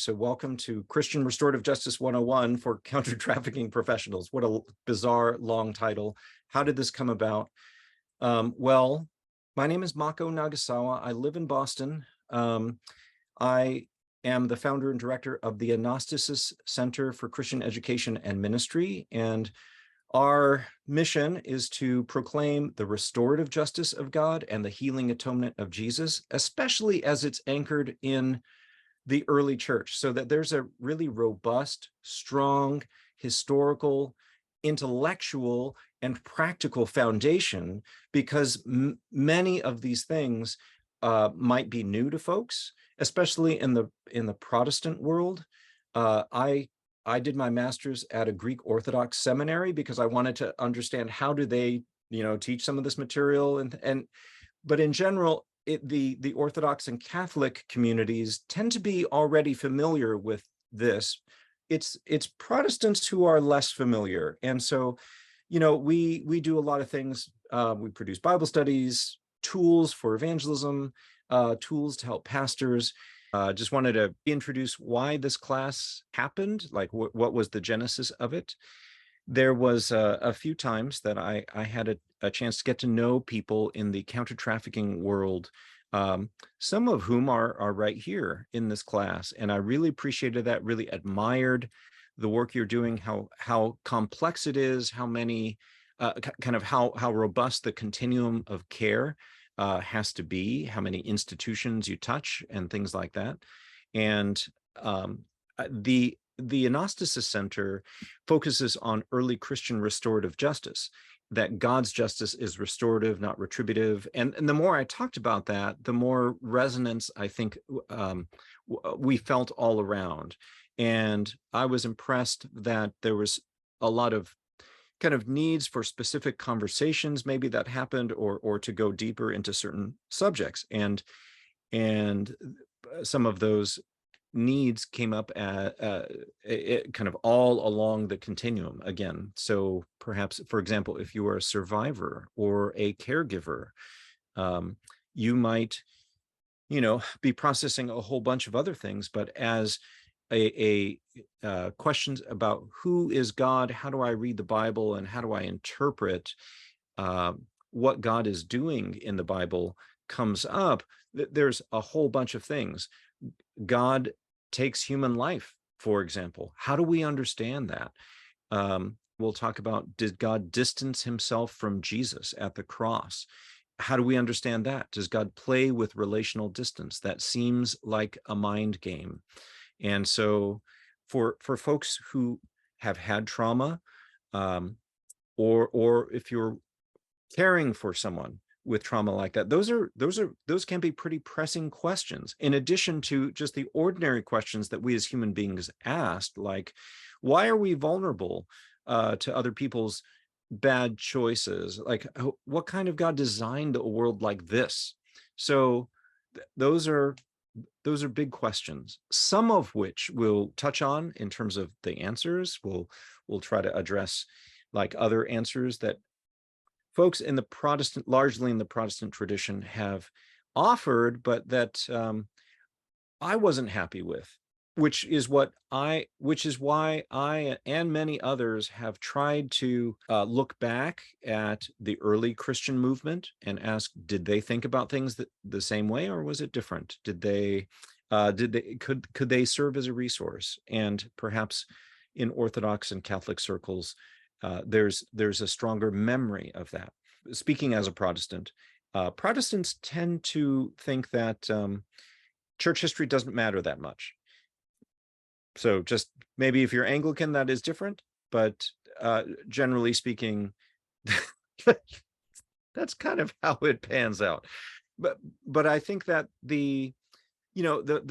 So welcome to Christian Restorative Justice 101 for Counter-Trafficking Professionals. What a bizarre, long title. How did this come about? Well, my name is Mako Nagasawa. I live in Boston. I am the founder and director of the Agnosticis Center for Christian Education and Ministry, and our mission is to proclaim the restorative justice of God and the healing atonement of Jesus, especially as it's anchored in the early church, so that there's a really robust, strong, historical, intellectual, and practical foundation, because many of these things might be new to folks, especially in the Protestant world. I did my master's at a Greek Orthodox seminary because I wanted to understand how do they, teach some of this material, but in general, the Orthodox and Catholic communities tend to be already familiar with this. It's Protestants who are less familiar, and so, we do a lot of things. We produce Bible studies, tools for evangelism, tools to help pastors. Just wanted to introduce why this class happened, like what was the genesis of it. There was a few times that I had a chance to get to know people in the counter-trafficking world, some of whom are right here in this class. And I really appreciated that, really admired the work you're doing, how complex it is, how many, kind of how robust the continuum of care has to be, how many institutions you touch and things like that. And the Agnosticis Center focuses on early Christian restorative justice, that God's justice is restorative, not retributive. And the more I talked about that, the more resonance I think we felt all around. And I was impressed that there was a lot of kind of needs for specific conversations maybe that happened, or to go deeper into certain subjects. And some of those needs came up at kind of all along the continuum again. So perhaps, for example, if you are a survivor or a caregiver, you might, be processing a whole bunch of other things, but as questions about who is God, how do I read the Bible, and how do I interpret what God is doing in the Bible comes up, there's a whole bunch of things. God takes human life, for example. How do we understand that? We'll talk about, did God distance himself from Jesus at the cross? How do we understand that? Does God play with relational distance? That seems like a mind game. And so for folks who have had trauma, or if you're caring for someone with trauma like that, those can be pretty pressing questions, in addition to just the ordinary questions that we as human beings asked, like, why are we vulnerable to other people's bad choices? Like, what kind of God designed a world like this? So those are big questions, some of which we'll touch on in terms of the answers. We'll try to address like other answers that folks in the largely in the Protestant tradition have offered, but that I wasn't happy with, which is why I and many others have tried to look back at the early Christian movement and ask, did they think about things the same way, or was it different? Could they serve as a resource? And perhaps in Orthodox and Catholic circles, there's a stronger memory of that. Speaking as a Protestant, Protestants tend to think that church history doesn't matter that much. So just maybe if you're Anglican, that is different, but generally speaking, that's kind of how it pans out. But I think that the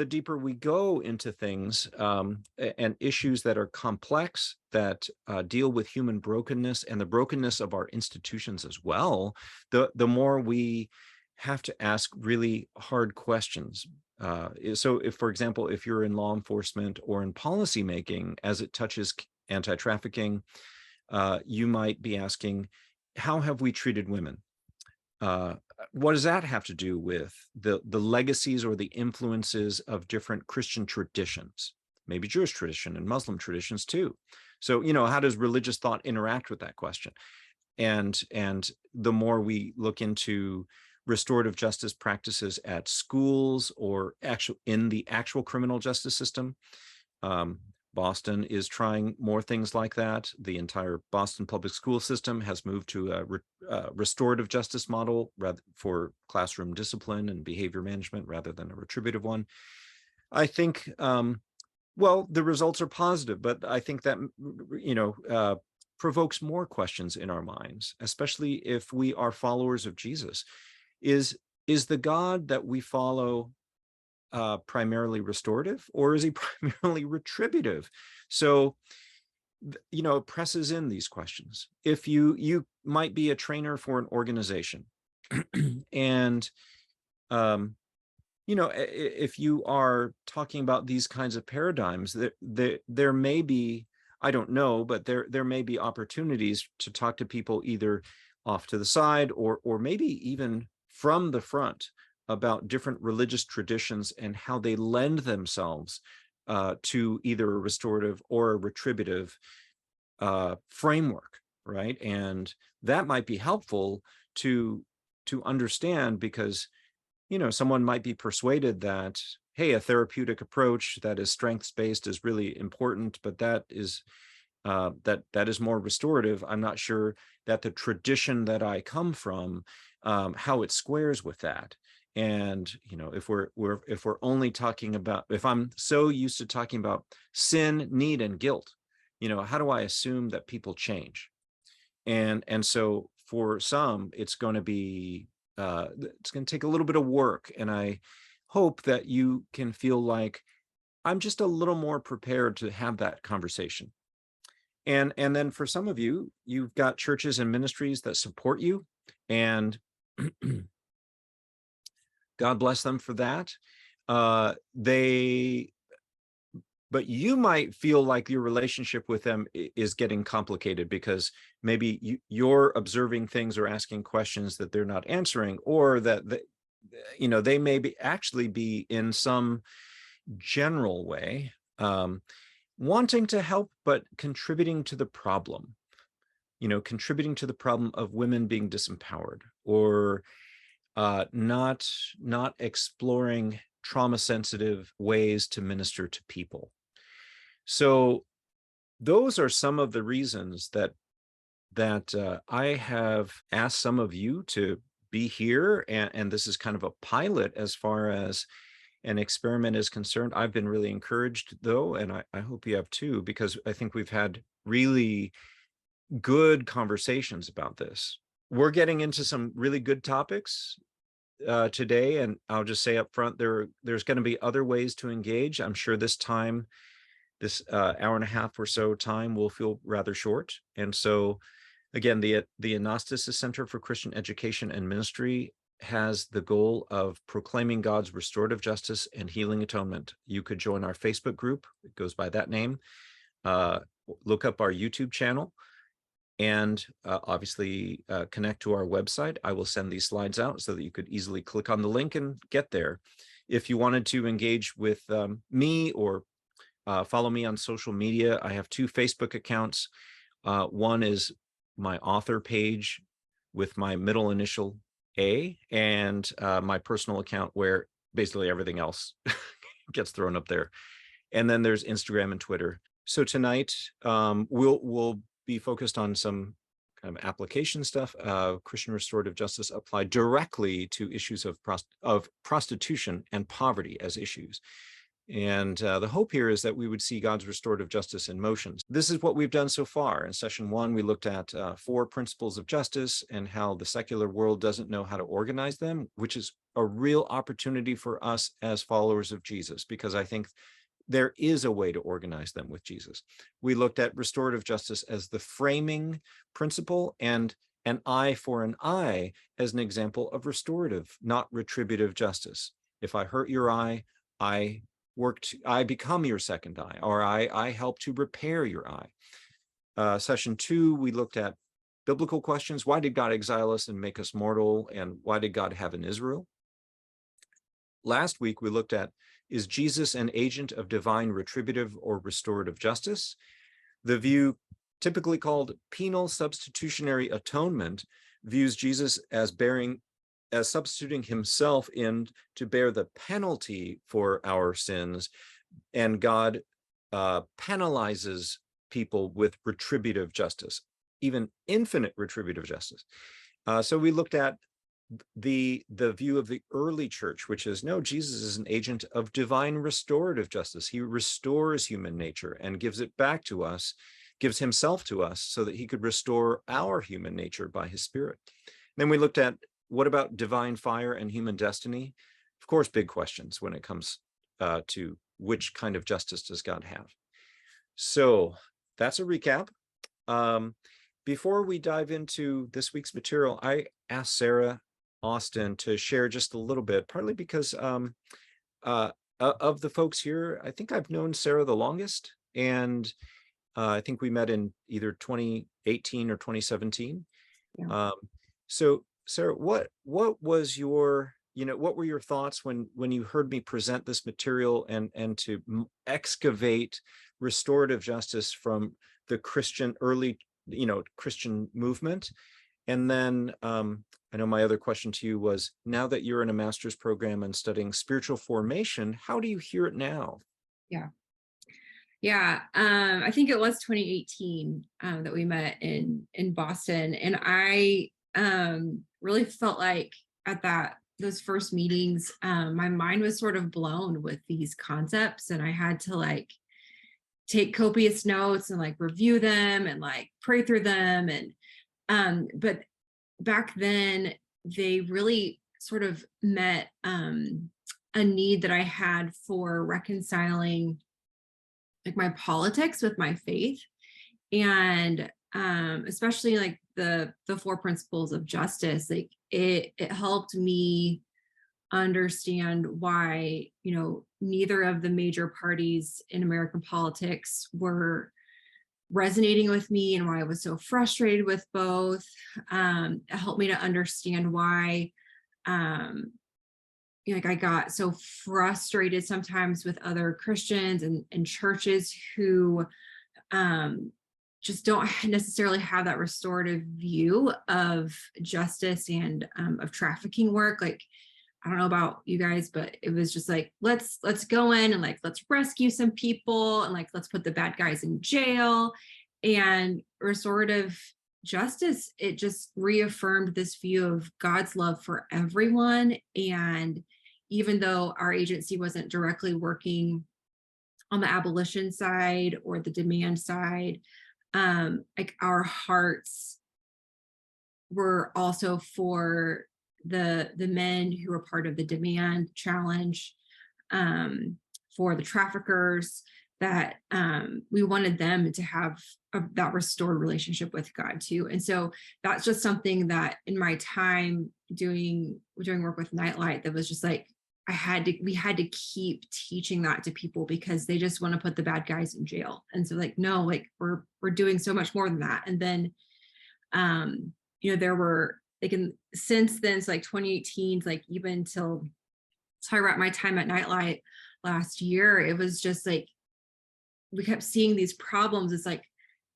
deeper we go into things and issues that are complex, that deal with human brokenness and the brokenness of our institutions as well, the more we have to ask really hard questions. So if, for example, if you're in law enforcement or in policy making, as it touches anti-trafficking, you might be asking, how have we treated women? What does that have to do with the legacies or the influences of different Christian traditions? maybe Jewish tradition and Muslim traditions too. So, you know, how does religious thought interact with that question? And the more we look into restorative justice practices at schools or in the actual criminal justice system, Boston is trying more things like that. The entire Boston public school system has moved to a restorative justice model for classroom discipline and behavior management rather than a retributive one. I think, well, the results are positive, but I think that, you know, provokes more questions in our minds, especially if we are followers of Jesus. Is the God that we follow primarily restorative, or is he primarily retributive? So, you know, it presses in these questions. If you might be a trainer for an organization, and you know, if you are talking about these kinds of paradigms, there may be, I don't know, but there may be opportunities to talk to people either off to the side or maybe even from the front about different religious traditions and how they lend themselves to either a restorative or a retributive framework, right? And that might be helpful to understand, because, you know, someone might be persuaded that, hey, a therapeutic approach that is strengths-based is really important, but that is that is more restorative. I'm not sure that the tradition that I come from, how it squares with that. And, you know, if we're only talking about, if I'm so used to talking about sin, need, and guilt, you know, how do I assume that people change? And so for some, it's going to be, it's going to take a little bit of work. And I hope that you can feel like I'm just a little more prepared to have that conversation. And then for some of you, you've got churches and ministries that support you, and God bless them for that. But you might feel like your relationship with them is getting complicated because maybe you're observing things or asking questions that they're not answering, or that you know, they may actually be in some general way wanting to help, but contributing to the problem. You know, contributing to the problem of women being disempowered, or not exploring trauma-sensitive ways to minister to people. So those are some of the reasons that I have asked some of you to be here, and this is kind of a pilot as far as an experiment is concerned. I've been really encouraged, though, and I hope you have too, because I think we've had really good conversations about this. We're getting into some really good topics today, and I'll just say up front, there's going to be other ways to engage. I'm sure this time, this hour and a half or so time, will feel rather short. And so, again, the Anastasis Center for Christian Education and Ministry has the goal of proclaiming God's restorative justice and healing atonement. You could join our Facebook group. It goes by that name. Look up our YouTube channel, and obviously connect to our website. I will send these slides out so that you could easily click on the link and get there. If you wanted to engage with me or follow me on social media, I have two Facebook accounts. One is my author page with my middle initial A, and my personal account where basically everything else gets thrown up there. And then there's Instagram and Twitter. So tonight we'll be focused on some kind of application stuff, Christian restorative justice applied directly to issues of prostitution and poverty as issues. And the hope here is that we would see God's restorative justice in motion. This is what we've done so far. In session 1, we looked at 4 principles of justice and how the secular world doesn't know how to organize them, which is a real opportunity for us as followers of Jesus, because I think there is a way to organize them with Jesus. We looked at restorative justice as the framing principle, and an eye for an eye as an example of restorative, not retributive justice. If I hurt your eye, I become your second eye, or I help to repair your eye. Session 2, we looked at biblical questions. Why did God exile us and make us mortal? And why did God have an Israel? last week we looked at, is Jesus an agent of divine retributive or restorative justice? The view, typically called penal substitutionary atonement, views Jesus as substituting himself in to bear the penalty for our sins, and God penalizes people with retributive justice, even infinite retributive justice. So we looked at the view of the early church, which is, no, Jesus is an agent of divine restorative justice. He restores human nature and gives it back to us, gives himself to us so that he could restore our human nature by his spirit. Then we looked at, what about divine fire and human destiny? Of course, big questions when it comes to which kind of justice does God have. So that's a recap. Before we dive into this week's material, I asked Sarah Austin to share just a little bit, partly because of the folks here, I think I've known Sarah the longest, and I think we met in either 2018 or 2017. Yeah. So Sarah, what was your, what were your thoughts when you heard me present this material and to excavate restorative justice from the Christian early, Christian movement? And then I know my other question to you was, now that you're in a master's program and studying spiritual formation, how do you hear it now? Yeah. I think it was 2018 that we met in Boston, and I really felt like at those first meetings, my mind was sort of blown with these concepts, and I had to take copious notes and review them and pray through them. And but back then they really sort of met a need that I had for reconciling my politics with my faith, and especially the 4 principles of justice. It helped me understand why neither of the major parties in American politics were resonating with me, and why I was so frustrated with both. It helped me to understand why I got so frustrated sometimes with other Christians and churches who just don't necessarily have that restorative view of justice and of trafficking work. I don't know about you guys, but it was just let's go in and let's rescue some people, and let's put the bad guys in jail. And restorative justice, it just reaffirmed this view of God's love for everyone. And even though our agency wasn't directly working on the abolition side or the demand side, our hearts were also for the men who were part of the demand challenge, for the traffickers, that we wanted them to have that restored relationship with God too. And so that's just something that in my time doing work with Nightlight, that was just we had to keep teaching that to people, because they just want to put the bad guys in jail. And so no, we're doing so much more than that. And then there were since then, so 2018, even till I my time at Nightlight last year, it was just we kept seeing these problems. It's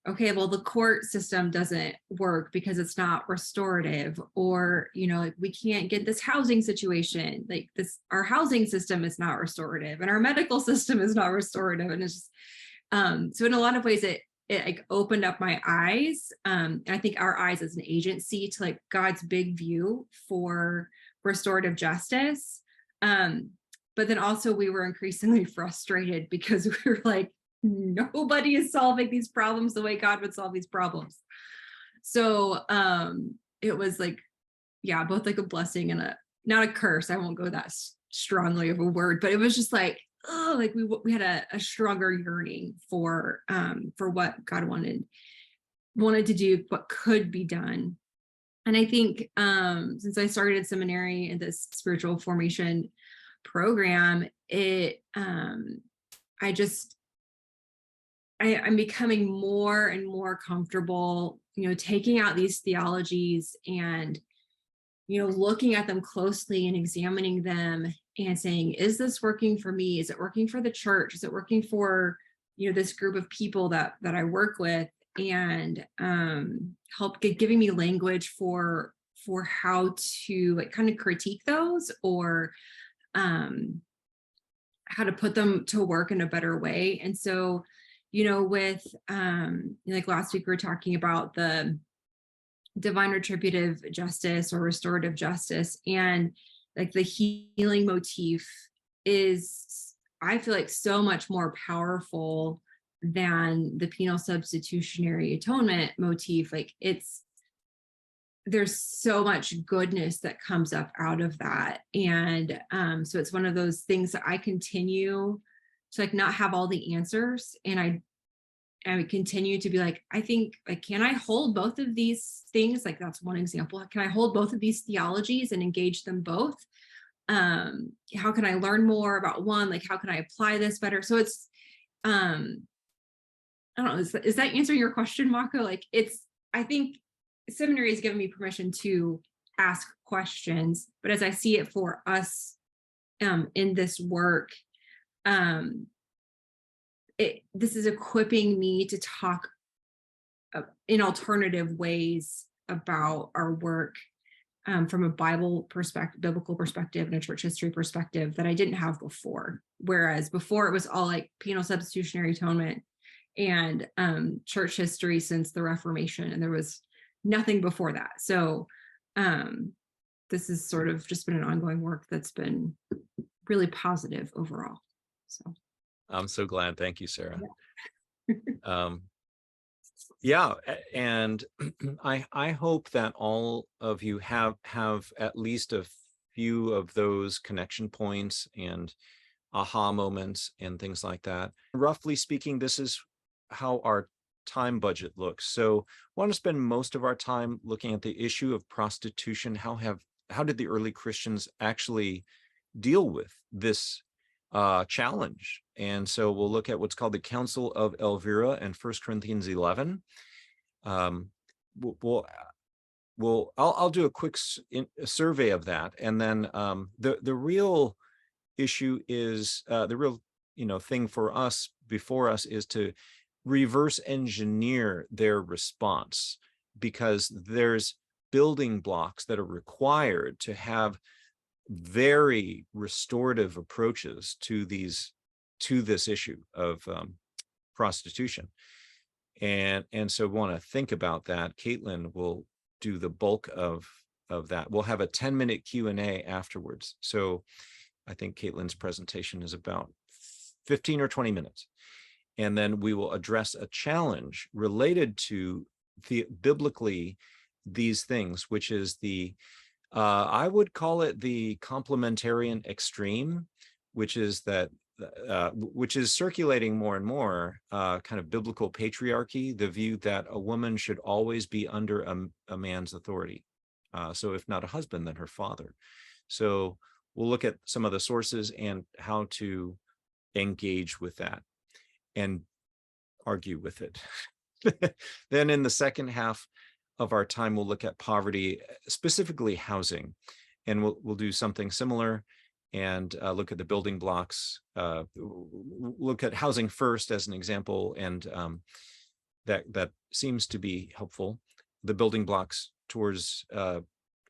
okay, well, the court system doesn't work because it's not restorative, or we can't get this housing situation, our housing system is not restorative, and our medical system is not restorative. And it's just so in a lot of ways it opened up my eyes, and I think our eyes as an agency to God's big view for restorative justice. But then also we were increasingly frustrated because we were nobody is solving these problems the way God would solve these problems. So it was both a blessing and not a curse. I won't go that strongly of a word, but it was just we had a stronger yearning for what God wanted to do, what could be done. And I think since I started seminary in this spiritual formation program, I'm becoming more and more comfortable, taking out these theologies and looking at them closely and examining them and saying, is this working for me? Is it working for the church? Is it working for, this group of people that I work with? And giving me language for how to like kind of critique those, or how to put them to work in a better way. And so, with like last week, we were talking about the divine retributive justice or restorative justice, and like the healing motif is, I feel like, so much more powerful than the penal substitutionary atonement motif. Like there's so much goodness that comes up out of that. And so it's one of those things that I continue to like not have all the answers. And I continue to be like, I think, like, can I hold both of these things? Like, that's one example. Can I hold both of these theologies and engage them both? How can I learn more about one? Like, how can I apply this better? So it's, I don't know, is that answering your question, Mako? Like, I think seminary has given me permission to ask questions, but as I see it for us in this work, this is equipping me to talk in alternative ways about our work from a biblical perspective and a church history perspective that I didn't have before. Whereas before it was all like penal substitutionary atonement and church history since the Reformation, and there was nothing before that. So this has sort of just been an ongoing work that's been really positive overall. So I'm so glad. Thank you, Sarah. Yeah. And I hope that all of you have at least a few of those connection points and aha moments and things like that. Roughly speaking, this is how our time budget looks. So we want to spend most of our time looking at the issue of prostitution. How did the early Christians actually deal with this challenge? And so we'll look at what's called the Council of Elvira and 1 Corinthians 11. I'll do a quick survey of that, and then the real issue is the real thing for us before us is to reverse engineer their response, because there's building blocks that are required to have very restorative approaches to this issue of prostitution. And so we want to think about that. Katelyn will do the bulk of that. We'll have a 10-minute Q&A afterwards. So I think Katelyn's presentation is about 15 or 20 minutes. And then we will address a challenge related to biblically these things, which is I would call it the complementarian extreme, which is circulating more and more, kind of biblical patriarchy, the view that a woman should always be under a man's authority. So if not a husband, then her father. So we'll look at some of the sources and how to engage with that and argue with it. Then in the second half of our time, we'll look at poverty, specifically housing, and we'll do something similar and look at the building blocks, look at housing first as an example, and that seems to be helpful. The building blocks towards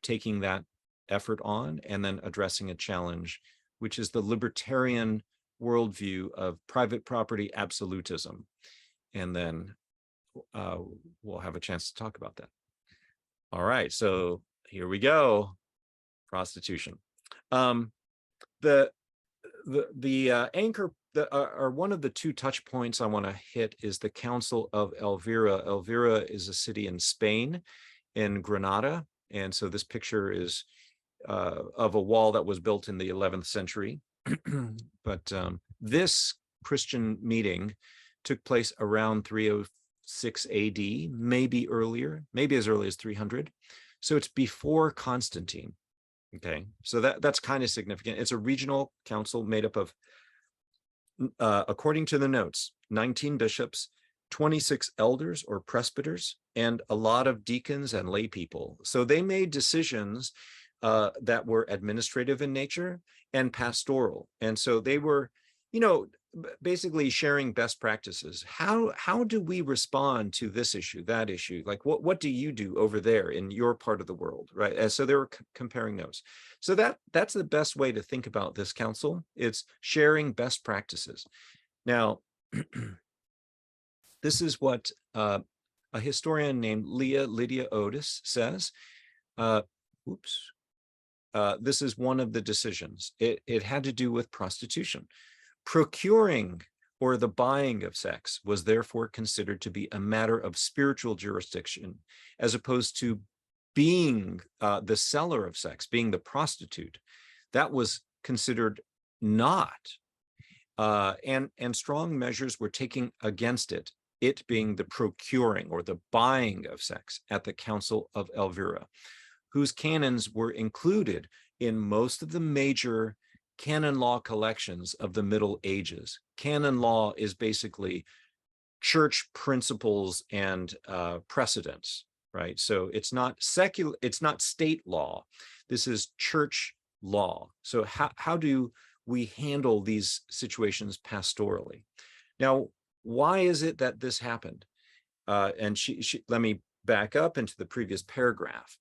taking that effort on, and then addressing a challenge, which is the libertarian worldview of private property absolutism. And then we'll have a chance to talk about that. All right, so here we go. Prostitution. The anchor, or one of the two touch points I want to hit is the Council of Elvira. Elvira is a city in Spain, in Granada, and so this picture is of a wall that was built in the 11th century. But this Christian meeting took place around 306 AD, maybe earlier, maybe as early as 300. So it's before Constantine. Okay, so that's kind of significant. It's a regional council made up of, according to the notes, 19 bishops, 26 elders or presbyters, and a lot of deacons and lay people. So they made decisions that were administrative in nature and pastoral. And so they were, you know, basically sharing best practices. How do we respond to this issue, that issue? Like, what do you do over there in your part of the world, right? And so they were comparing those. So that's the best way to think about this council. It's sharing best practices. Now, this is what a historian named Lydia Otis says. This is one of the decisions. It had to do with prostitution. Procuring or the buying of sex was therefore considered to be a matter of spiritual jurisdiction, as opposed to being the seller of sex, being the prostitute. That was considered not. And strong measures were taken against it being the procuring or the buying of sex at the Council of Elvira, whose canons were included in most of the major canon law collections of the Middle Ages. Canon law is basically church principles and precedents, right? So it's not secular, it's not state law. This is church law. So how do we handle these situations pastorally? Now, why is it that this happened? And let me back up into the previous paragraph.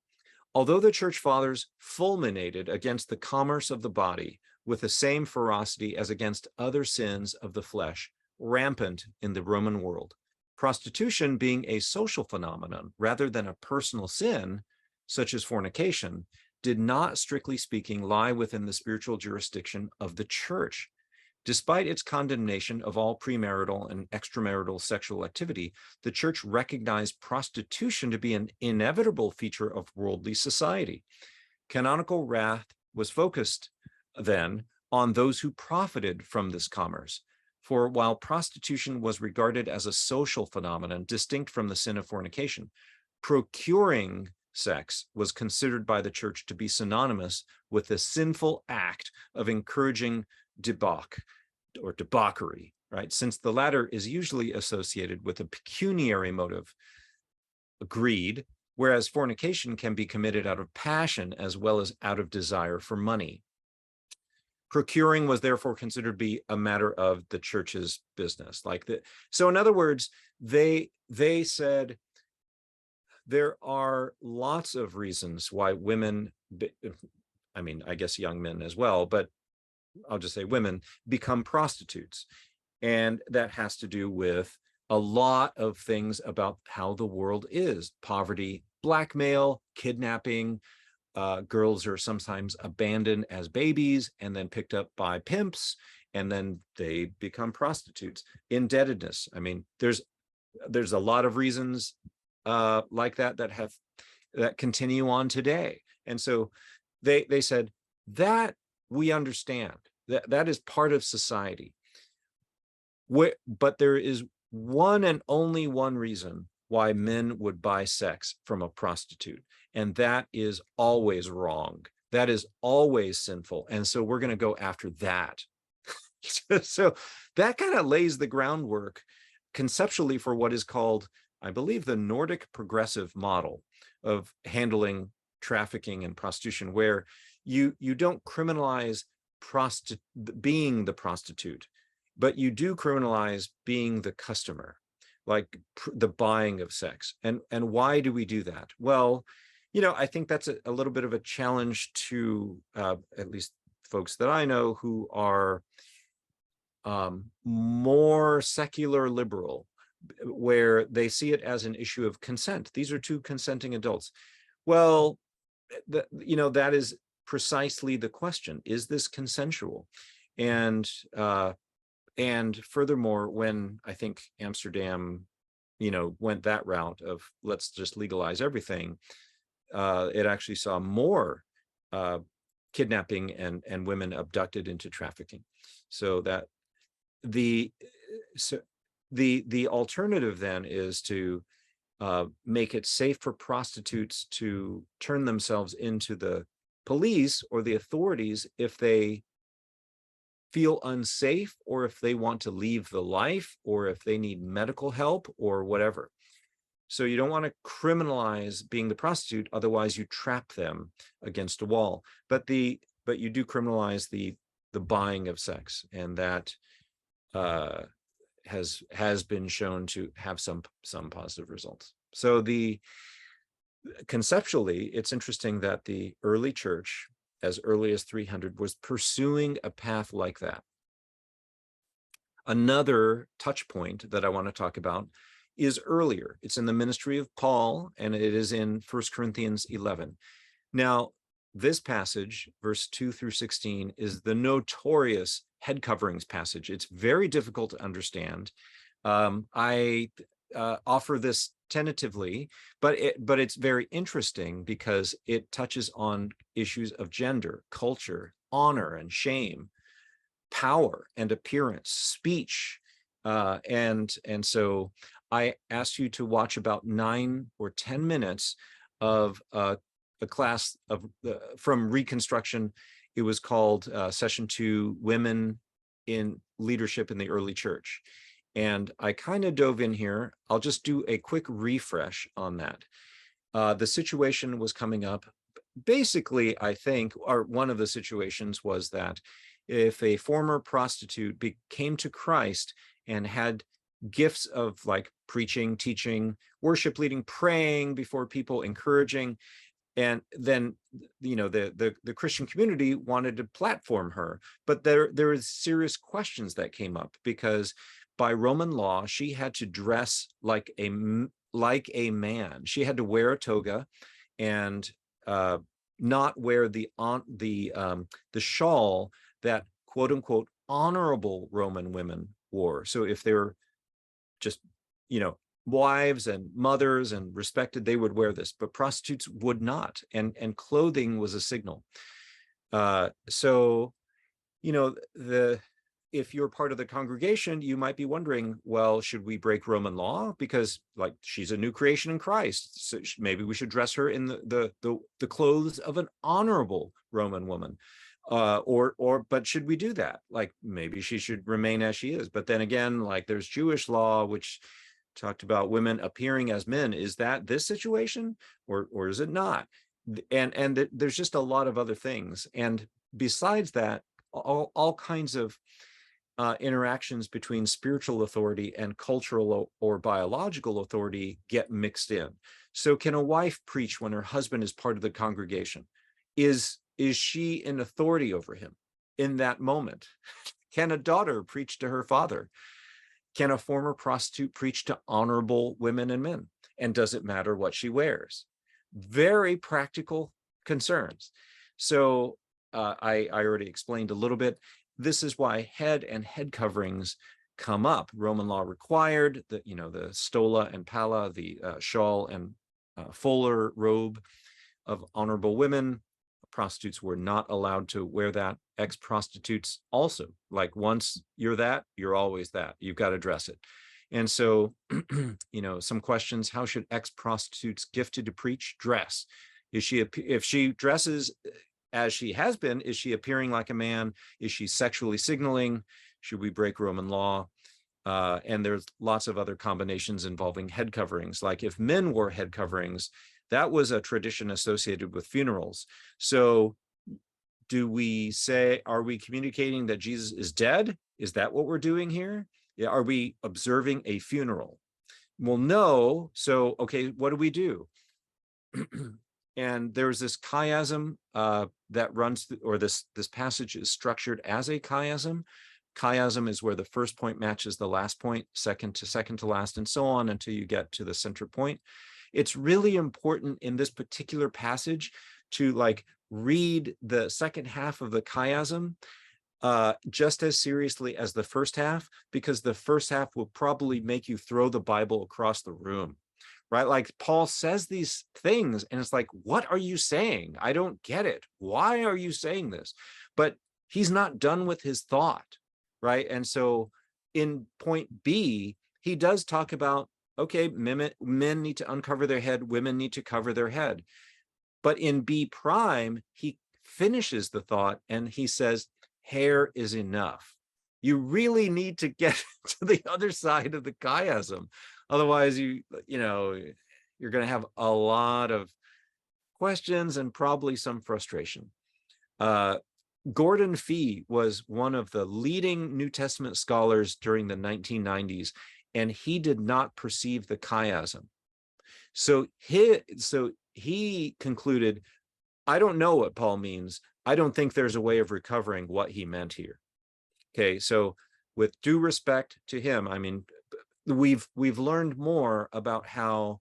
Although the church fathers fulminated against the commerce of the body with the same ferocity as against other sins of the flesh, rampant in the Roman world, prostitution being a social phenomenon rather than a personal sin, such as fornication, did not, strictly speaking, lie within the spiritual jurisdiction of the church. Despite its condemnation of all premarital and extramarital sexual activity, the church recognized prostitution to be an inevitable feature of worldly society. Canonical wrath was focused then on those who profited from this commerce. For while prostitution was regarded as a social phenomenon distinct from the sin of fornication, procuring sex was considered by the church to be synonymous with the sinful act of encouraging debauchery, right? Since the latter is usually associated with a pecuniary motive, greed, whereas fornication can be committed out of passion as well as out of desire for money. Procuring was therefore considered to be a matter of the church's business. So in other words, they said there are lots of reasons why women, I mean, I guess young men as well, but I'll just say women become prostitutes. And that has to do with a lot of things about how the world is: poverty, blackmail, kidnapping. Girls are sometimes abandoned as babies and then picked up by pimps, and then they become prostitutes. Indebtedness. I mean, there's a lot of reasons like that continue on today. And so they said that we understand that is part of society. But there is one and only one reason why men would buy sex from a prostitute, and that is always wrong. That is always sinful. And so we're going to go after that. So that kind of lays the groundwork conceptually for what is called, I believe, the Nordic progressive model of handling trafficking and prostitution, where you don't criminalize being the prostitute, but you do criminalize being the customer, like the buying of sex. And why do we do that? Well, you know, I think that's a little bit of a challenge to at least folks that I know who are more secular liberal, where they see it as an issue of consent. These are two consenting adults. Well, that is precisely the question. Is this consensual? And furthermore, when I think Amsterdam, went that route of let's just legalize everything, it actually saw more kidnapping and women abducted into trafficking. So that the alternative then is to make it safe for prostitutes to turn themselves into the police or the authorities if they feel unsafe, or if they want to leave the life, or if they need medical help or whatever. So you don't want to criminalize being the prostitute, otherwise you trap them against a wall. But you do criminalize the buying of sex, and that has been shown to have some positive results. So conceptually, it's interesting that the early church, as early as 300, was pursuing a path like that. Another touch point that I want to talk about is earlier. It's in the ministry of Paul, and it is in 1 Corinthians 11. Now, this passage, verse 2 through 16, is the notorious head coverings passage. It's very difficult to understand. I offer this tentatively, but it's very interesting because it touches on issues of gender, culture, honor and shame, power and appearance, speech, and so I asked you to watch about 9 or 10 minutes of a class from Reconstruction. It was called Session 2, Women in Leadership in the Early Church. And I kind of dove in here. I'll just do a quick refresh on that. The situation was coming up. Basically, I think, or one of the situations was that if a former prostitute came to Christ and had gifts of like preaching, teaching, worship leading, praying before people, encouraging, and then the Christian community wanted to platform her, but there was serious questions that came up because by Roman law she had to dress like a man. She had to wear a toga and not wear the shawl that quote unquote honorable Roman women wore. So if they're just wives and mothers and respected, they would wear this, but prostitutes would not, and clothing was a signal. So if you're part of the congregation, you might be wondering, well, should we break Roman law because like she's a new creation in Christ, so maybe we should dress her in the clothes of an honorable Roman woman, but should we do that? Like maybe she should remain as she is. But then again, like there's Jewish law which talked about women appearing as men. Is that this situation or is it not? And there's just a lot of other things. And besides that, all kinds of interactions between spiritual authority and cultural or biological authority get mixed in. So can a wife preach when her husband is part of the congregation? Is she in authority over him in that moment? Can a daughter preach to her father? Can a former prostitute preach to honorable women and men? And does it matter what she wears? Very practical concerns. So I already explained a little bit. This is why head and head coverings come up. Roman law required the stola and palla, the shawl and fuller robe of honorable women. Prostitutes were not allowed to wear that. Ex-prostitutes also, like once you're that, you're always that. You've got to dress it. And so, some questions: how should ex-prostitutes gifted to preach dress? If she dresses as she has been, is she appearing like a man? Is she sexually signaling? Should we break Roman law? And there's lots of other combinations involving head coverings. Like if men wore head coverings, that was a tradition associated with funerals. So do we say, are we communicating that Jesus is dead? Is that what we're doing here? Are we observing a funeral? Well, no. So, okay, what do we do? And there's this chiasm that runs through, or this passage is structured as a chiasm. Chiasm is where the first point matches the last point, second to last, and so on until you get to the center point. It's really important in this particular passage to like read the second half of the chiasm just as seriously as the first half, because the first half will probably make you throw the Bible across the room, right? Like Paul says these things and it's like, what are you saying? I don't get it. Why are you saying this? But he's not done with his thought, right? And so in point B, he does talk about, okay, men need to uncover their head, women need to cover their head. But in B prime, he finishes the thought and he says, hair is enough. You really need to get to the other side of the chiasm. Otherwise, you're going to have a lot of questions and probably some frustration. Gordon Fee was one of the leading New Testament scholars during the 1990s, and he did not perceive the chiasm. So he concluded, I don't know what Paul means. I don't think there's a way of recovering what he meant here. Okay, so with due respect to him, I mean, we've learned more about how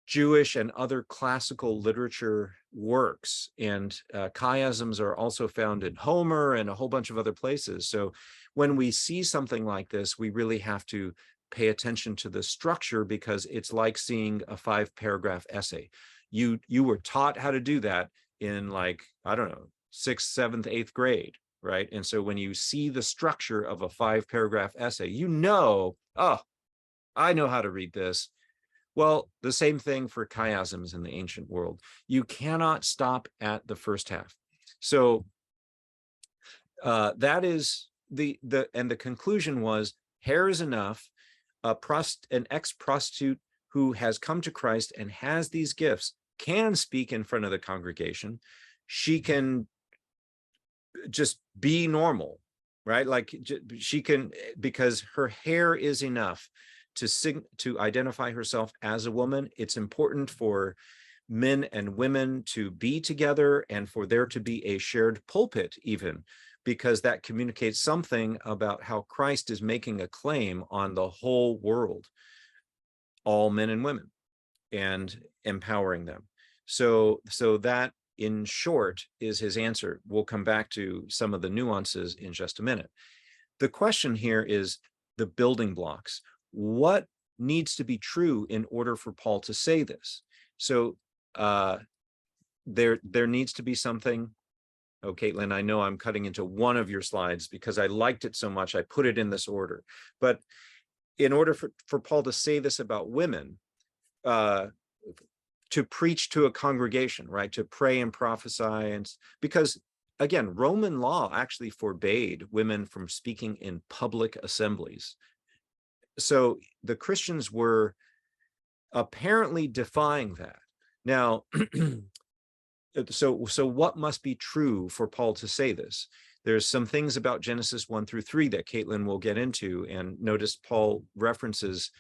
Jewish and other classical literature works, and chiasms are also found in Homer and a whole bunch of other places. So when we see something like this, we really have to pay attention to the structure, because it's like seeing a 5-paragraph essay. You were taught how to do that in, like, I don't know, 6th, 7th, 8th grade, right? And so when you see the structure of a 5-paragraph essay, oh, I know how to read this. Well, the same thing for chiasms in the ancient world. You cannot stop at the first half. So that is the conclusion was, hair is enough. An ex-prostitute who has come to Christ and has these gifts can speak in front of the congregation. She can just be normal, right? Like she can, because her hair is enough to identify herself as a woman. It's important for men and women to be together and for there to be a shared pulpit, even, because that communicates something about how Christ is making a claim on the whole world, all men and women, and empowering them. So that, in short, is his answer. We'll come back to some of the nuances in just a minute. The question here is the building blocks. What needs to be true in order for Paul to say this? So there needs to be something. Oh, Katelyn, I know I'm cutting into one of your slides because I liked it so much, I put it in this order. But in order for Paul to say this about women, to preach to a congregation, right, to pray and prophesy, and because, again, Roman law actually forbade women from speaking in public assemblies. So the Christians were apparently defying that. Now, so what must be true for Paul to say this? There's some things about Genesis 1-3 that Katelyn will get into, and notice Paul references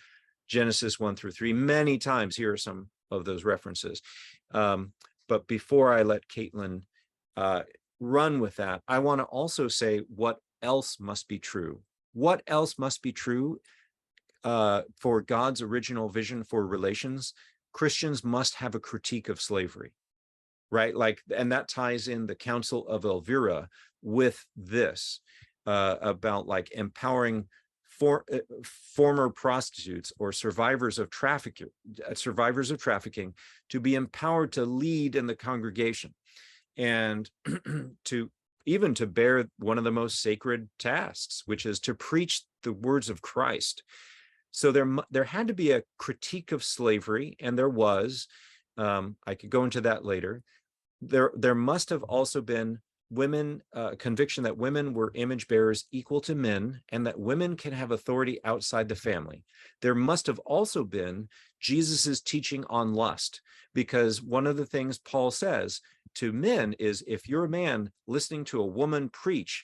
Genesis 1-3 many times. Here are some of those references. But before I let Katelyn run with that, I want to also say what else must be true. What else must be true for God's original vision for relations? Christians must have a critique of slavery, right? Like, and that ties in the Council of Elvira with this about like empowering former prostitutes or survivors of trafficking to be empowered to lead in the congregation and to bear one of the most sacred tasks, which is to preach the words of Christ. So there had to be a critique of slavery, and there was. I could go into that later. There must have also been conviction that women were image bearers equal to men, and that women can have authority outside the family. There must have also been Jesus's teaching on lust, because one of the things Paul says to men is, if you're a man listening to a woman preach,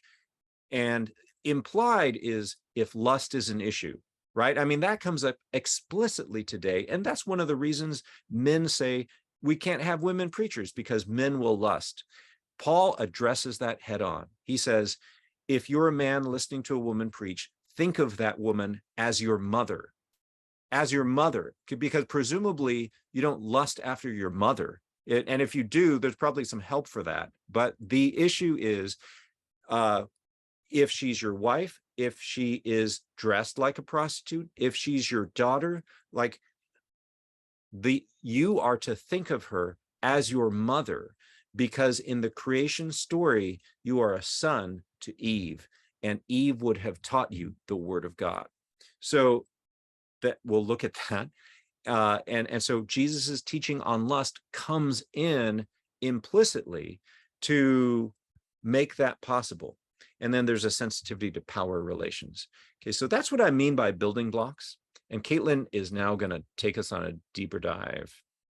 and implied is if lust is an issue, right? I mean, that comes up explicitly today, and that's one of the reasons men say we can't have women preachers, because men will lust. Paul addresses that head on. He says, if you're a man listening to a woman preach, think of that woman as your mother, because presumably you don't lust after your mother. And if you do, there's probably some help for that. But the issue is, if she's your wife, if she is dressed like a prostitute, if she's your daughter, like you are to think of her as your mother, because in the creation story, you are a son to Eve, and Eve would have taught you the word of God. So that we'll look at that. And so Jesus's teaching on lust comes in implicitly to make that possible. And then there's a sensitivity to power relations. Okay, so that's what I mean by building blocks. And Katelyn is now going to take us on a deeper dive,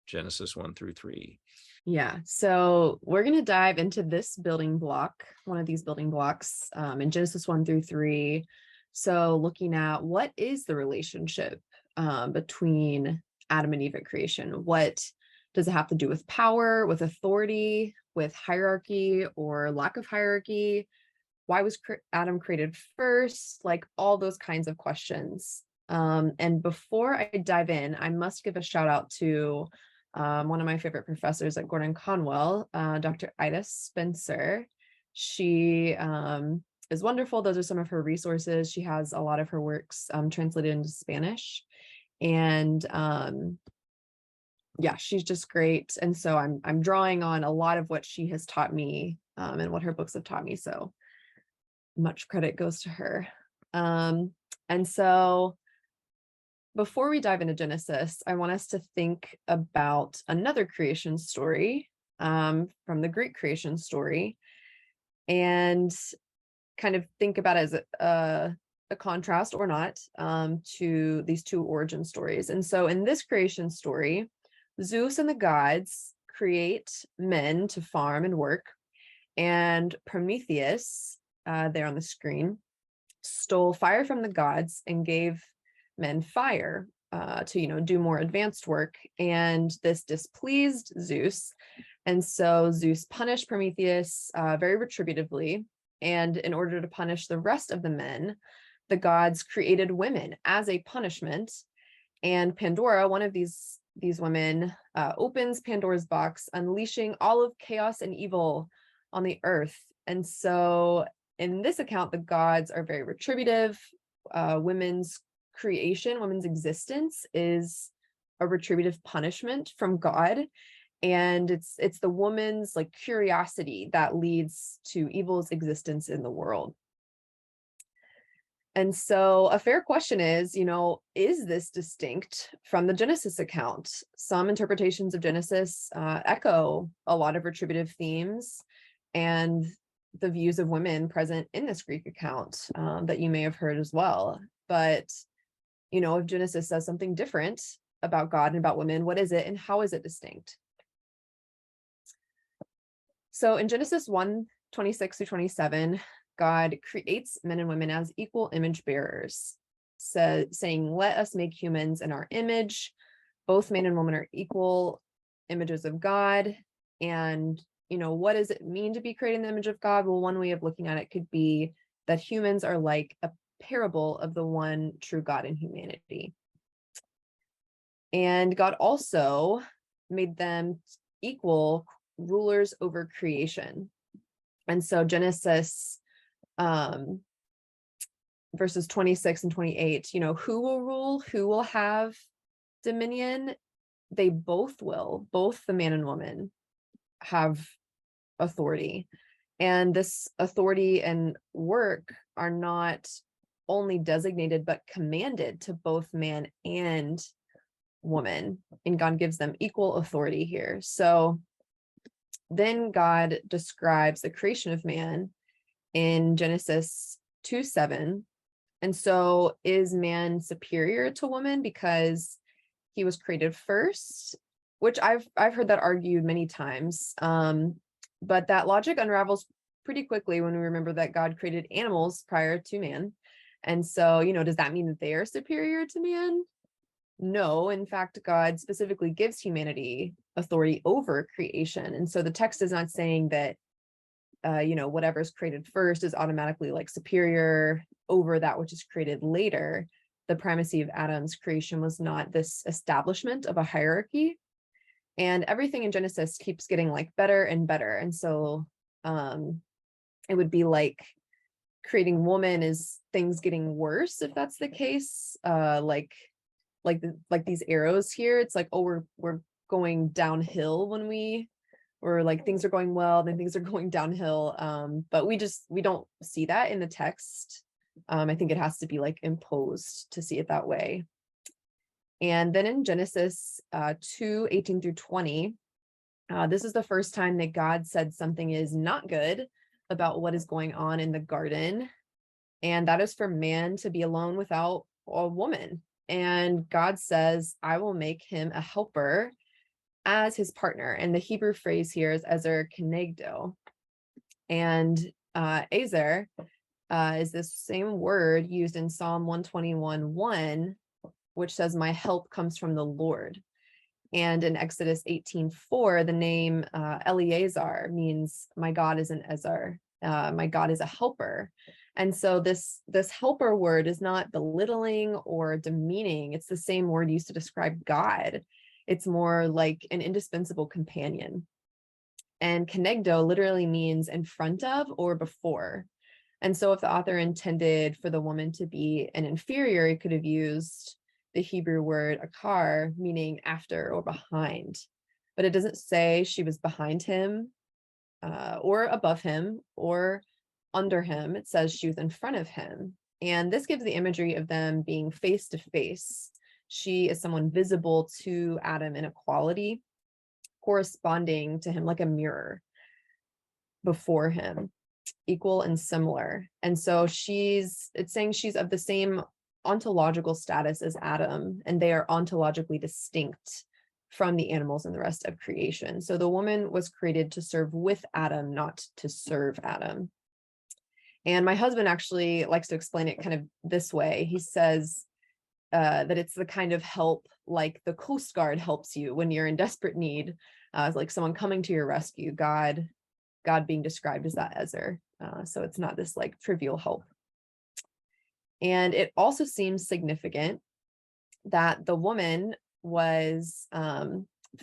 Genesis 1 through 3. Yeah, so we're going to dive into this building block, one of these building blocks in Genesis 1 through 3. So looking at what is the relationship between Adam and Eve at creation? What does it have to do with power, with authority, with hierarchy or lack of hierarchy? Why was Adam created first? Like all those kinds of questions. And before I dive in, I must give a shout out to one of my favorite professors at Gordon Conwell, Dr. Ida Spencer. She is wonderful. Those are some of her resources. She has a lot of her works translated into Spanish. And yeah, she's just great. And so I'm drawing on a lot of what she has taught me and what her books have taught me. So much credit goes to her. And so before we dive into Genesis, I want us to think about another creation story from the Greek creation story and kind of think about it as a contrast or not to these two origin stories. And so in this creation story, Zeus and the gods create men to farm and work, and Prometheus, there on the screen, stole fire from the gods and gave men fire to do more advanced work, and this displeased Zeus, and so Zeus punished Prometheus very retributively, and in order to punish the rest of the men, the gods created women as a punishment, and Pandora, one of these women, opens Pandora's box, unleashing all of chaos and evil on the earth. And so in this account, the gods are very retributive. Women's creation, women's existence is a retributive punishment from God. And it's the woman's like curiosity that leads to evil's existence in the world. And so a fair question is this distinct from the Genesis account? Some interpretations of Genesis echo a lot of retributive themes and the views of women present in this Greek account that you may have heard as well. But, if Genesis says something different about God and about women, what is it and how is it distinct? So in Genesis 1:26 through 27, God creates men and women as equal image bearers, saying, let us make humans in our image. Both man and woman are equal images of God. And, what does it mean to be created in the image of God? Well, one way of looking at it could be that humans are like a parable of the one true God in humanity. And God also made them equal rulers over creation. And so Genesis verses 26 and 28, who will rule, who will have dominion? They both will, both the man and woman have authority. And this authority and work are not only designated, but commanded to both man and woman. And God gives them equal authority here. So then God describes the creation of man in Genesis 2:7. And so is man superior to woman because he was created first? Which I've heard that argued many times. But that logic unravels pretty quickly when we remember that God created animals prior to man. And so, does that mean that they are superior to man? No, in fact, God specifically gives humanity authority over creation. And so the text is not saying that, whatever's created first is automatically like superior over that which is created later. The primacy of Adam's creation was not this establishment of a hierarchy. And everything in Genesis keeps getting like better and better. And so it would be like creating woman is things getting worse if that's the case. Like these arrows here, it's like, oh, we're going downhill when we're like things are going well, then things are going downhill. But we don't see that in the text. I think it has to be like imposed to see it that way. And then in Genesis 2:18 through 20, this is the first time that God said something is not good about what is going on in the garden. And that is for man to be alone without a woman. And God says, I will make him a helper as his partner. And the Hebrew phrase here is ezer kenegdo. And ezer is this same word used in Psalm 121:1, which says, my help comes from the Lord. And in Exodus 18:4, the name Eleazar means my God is an ezer. My God is a helper. And so this helper word is not belittling or demeaning. It's the same word used to describe God. It's more like an indispensable companion. And kenegdo literally means in front of or before. And so if the author intended for the woman to be an inferior, he could have used the Hebrew word akar, meaning after or behind. But it doesn't say she was behind him or above him or under him. It says she was in front of him. And this gives the imagery of them being face to face. She is someone visible to Adam in equality, corresponding to him like a mirror before him, equal and similar. And so it's saying she's of the same ontological status as Adam, and they are ontologically distinct from the animals and the rest of creation. So the woman was created to serve with Adam, not to serve Adam. And my husband actually likes to explain it kind of this way. He says that it's the kind of help like the Coast Guard helps you when you're in desperate need, like someone coming to your rescue. God being described as that ezer. So it's not this like trivial help. And it also seems significant that the woman was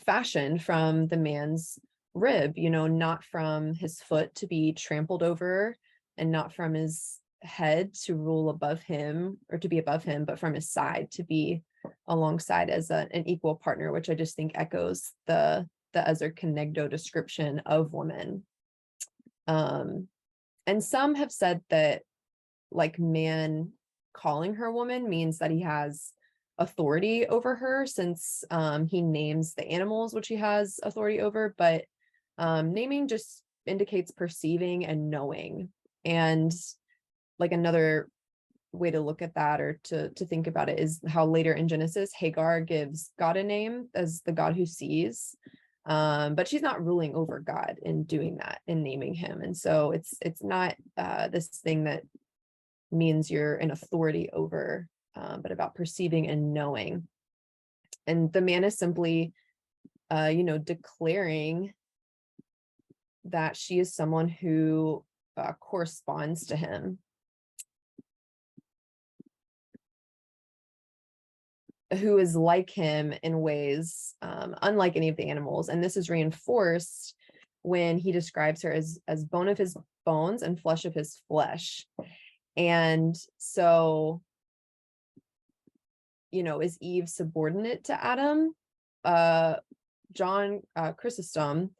fashioned from the man's rib, not from his foot to be trampled over, and not from his head to rule above him or to be above him, but from his side to be alongside as an equal partner, which I just think echoes the ezer kenegdo description of woman. And some have said that like man calling her woman means that he has authority over her, since he names the animals which he has authority over, but naming just indicates perceiving and knowing. And like another way to look at that or to think about it is how later in Genesis Hagar gives God a name as the God who sees, but she's not ruling over God in doing that, in naming him. And so it's not this thing that means you're an authority over, but about perceiving and knowing. And the man is simply declaring that she is someone who corresponds to him, who is like him in ways unlike any of the animals. And this is reinforced when he describes her as bone of his bones and flesh of his flesh. And so, is Eve subordinate to Adam? John Chrysostom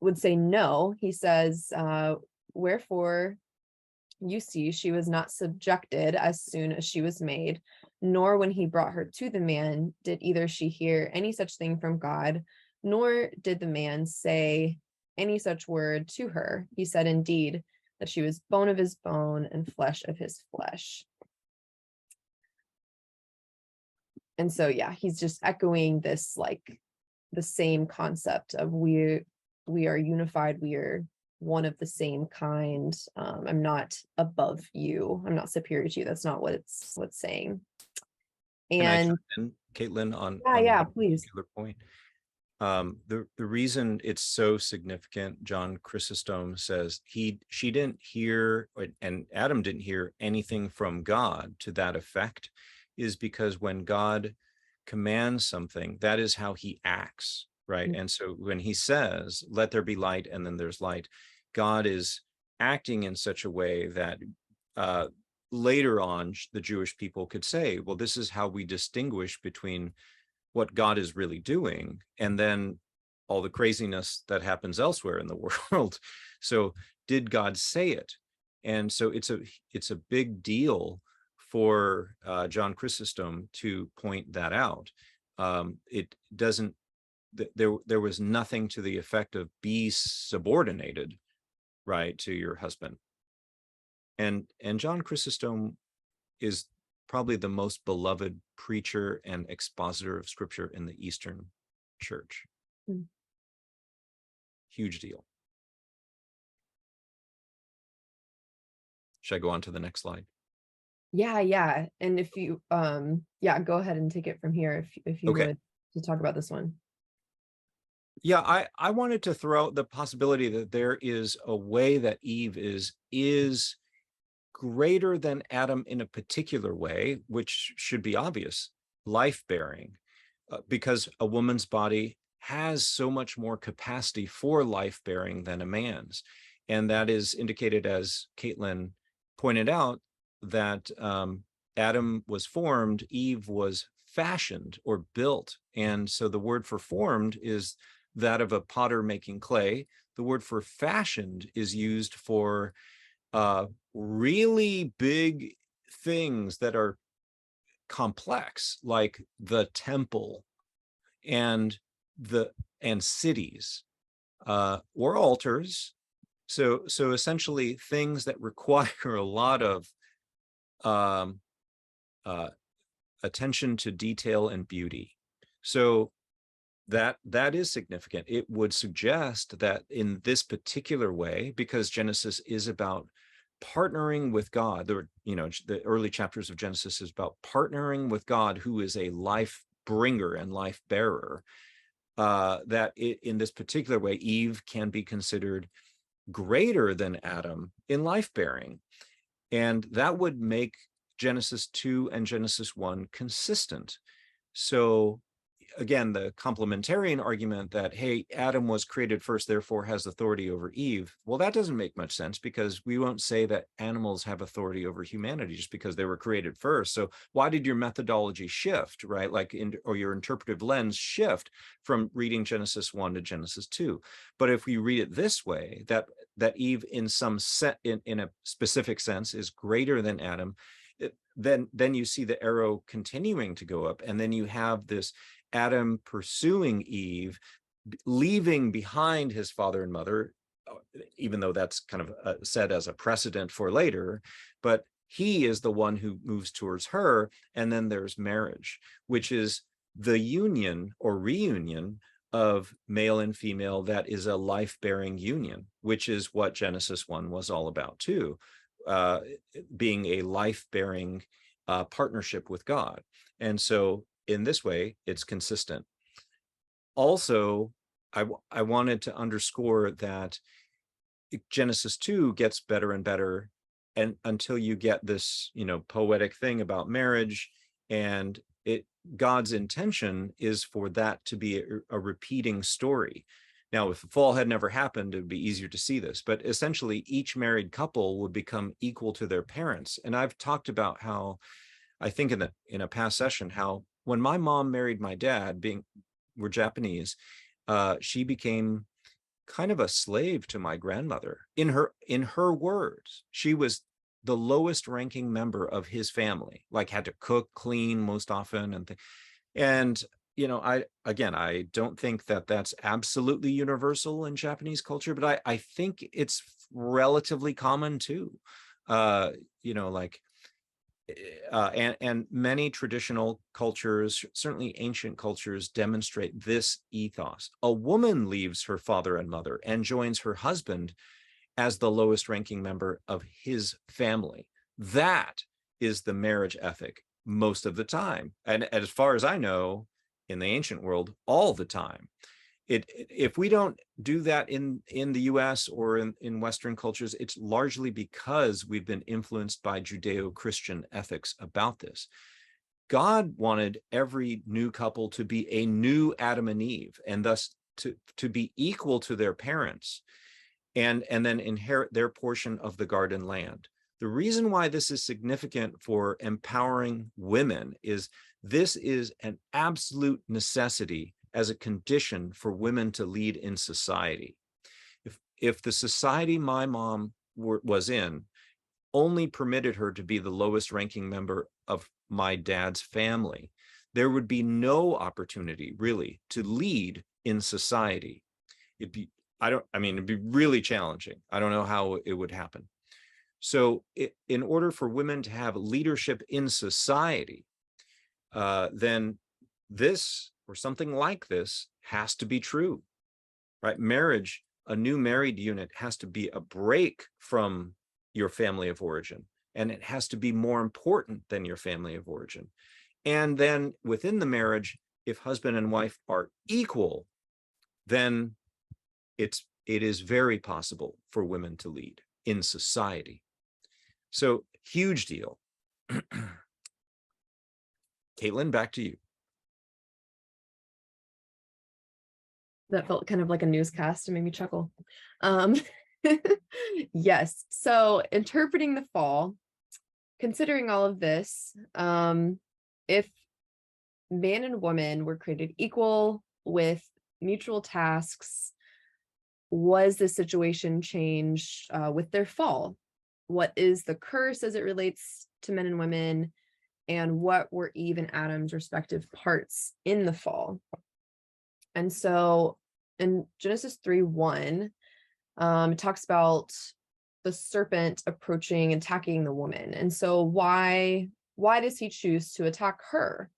would say no. He says, wherefore you see she was not subjected as soon as she was made, nor when he brought her to the man did either she hear any such thing from God, nor did the man say any such word to her. He said indeed that she was bone of his bone and flesh of his flesh. And so, yeah, he's just echoing this, like the same concept of we are unified, we are one of the same kind. I'm not above you, I'm not superior to you. That's not what it's saying. And Katelyn, on please. Particular point. The reason it's so significant, John Chrysostom says she didn't hear, and Adam didn't hear anything from God to that effect, is because when God commands something, that is how he acts, right? Mm-hmm. And so when he says, let there be light, and then there's light, God is acting in such a way that later on the Jewish people could say, well, this is how we distinguish between what God is really doing and then all the craziness that happens elsewhere in the world. So did God say it? And so it's a big deal for John Chrysostom to point that out. It doesn't, there was nothing to the effect of be subordinated, right, to your husband. And John Chrysostom is probably the most beloved preacher and expositor of scripture in the Eastern Church. Mm. Huge deal. Should I go on to the next slide? Yeah. And if you, yeah, go ahead and take it from here if you Okay. would, to talk about this one. Yeah, I wanted to throw out the possibility that there is a way that Eve is greater than Adam in a particular way, which should be obvious, life-bearing, because a woman's body has so much more capacity for life-bearing than a man's. And that is indicated, as Katelyn pointed out, that Adam was formed, Eve was fashioned or built. And so the word for formed is that of a potter making clay. The word for fashioned is used for really big things that are complex, like the temple and cities or altars. So essentially things that require a lot of attention to detail and beauty. So that is significant. It would suggest that in this particular way, because Genesis is about partnering with God, the early chapters of Genesis is about partnering with God, who is a life bringer and life bearer, in this particular way, Eve can be considered greater than Adam in life bearing. And that would make Genesis 2 and Genesis 1 consistent. So again, the complementarian argument that, hey, Adam was created first, therefore has authority over Eve. Well, that doesn't make much sense, because we won't say that animals have authority over humanity just because they were created first. So why did your methodology shift, right? Or your interpretive lens shift from reading Genesis 1 to Genesis 2? But if we read it this way, that Eve in a specific sense is greater than Adam, then you see the arrow continuing to go up, and then you have this Adam pursuing Eve, leaving behind his father and mother, even though that's kind of said as a precedent for later, but he is the one who moves towards her. And then there's marriage, which is the union or reunion of male and female that is a life-bearing union, which is what Genesis 1 was all about too, being a life-bearing partnership with God. And so in this way, it's consistent. Also, I wanted to underscore that Genesis 2 gets better and better, and until you get this, poetic thing about marriage, and God's intention is for that to be a repeating story. Now, if the fall had never happened, it would be easier to see this, but essentially each married couple would become equal to their parents. And I've talked about how, I think in a past session, how when my mom married my dad, we're Japanese, she became kind of a slave to my grandmother. In her words, she was the lowest ranking member of his family, like had to cook, clean most often, and I don't think that that's absolutely universal in Japanese culture, but I think it's relatively common too. And many traditional cultures, certainly ancient cultures, demonstrate this ethos. A woman leaves her father and mother and joins her husband as the lowest ranking member of his family. That is the marriage ethic most of the time. And as far as I know, in the ancient world, all the time. If we don't do that in the US or in Western cultures, it's largely because we've been influenced by Judeo-Christian ethics about this. God wanted every new couple to be a new Adam and Eve, and thus to be equal to their parents, and then inherit their portion of the garden land. The reason why this is significant for empowering women is this is an absolute necessity as a condition for women to lead in society. If the society my mom was in only permitted her to be the lowest ranking member of my dad's family, there would be no opportunity really to lead in society. It'd be really challenging. I don't know how it would happen. So in order for women to have leadership in society, then this or something like this has to be true, right? Marriage, a new married unit has to be a break from your family of origin, and it has to be more important than your family of origin. And then within the marriage, if husband and wife are equal, then it is very possible for women to lead in society. So huge deal. Katelyn, back to you. That felt kind of like a newscast and made me chuckle. Yes, so interpreting the fall, considering all of this, if man and woman were created equal with mutual tasks, was the situation changed with their fall? What is the curse as it relates to men and women? And what were Eve and Adam's respective parts in the fall? And so in Genesis 3:1, it talks about the serpent approaching and attacking the woman. And so why does he choose to attack her?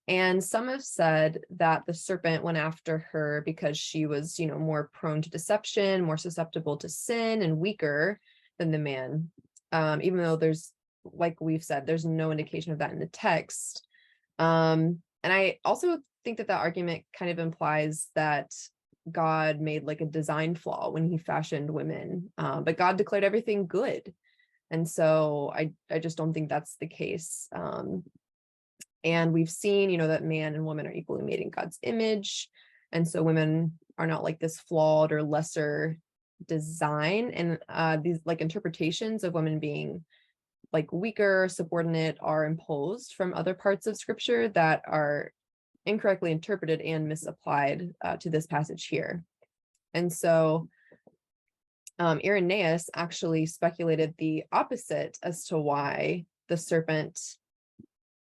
And some have said that the serpent went after her because she was, more prone to deception, more susceptible to sin, and weaker than the man. Even though there's, like we've said, there's no indication of that in the text. And I also think that argument kind of implies that God made like a design flaw when he fashioned women, but God declared everything good. And so I just don't think that's the case. And we've seen, that man and woman are equally made in God's image. And so women are not like this flawed or lesser design. And these like interpretations of women being like weaker, subordinate are imposed from other parts of scripture that are incorrectly interpreted and misapplied to this passage here. And so Irenaeus actually speculated the opposite as to why the serpent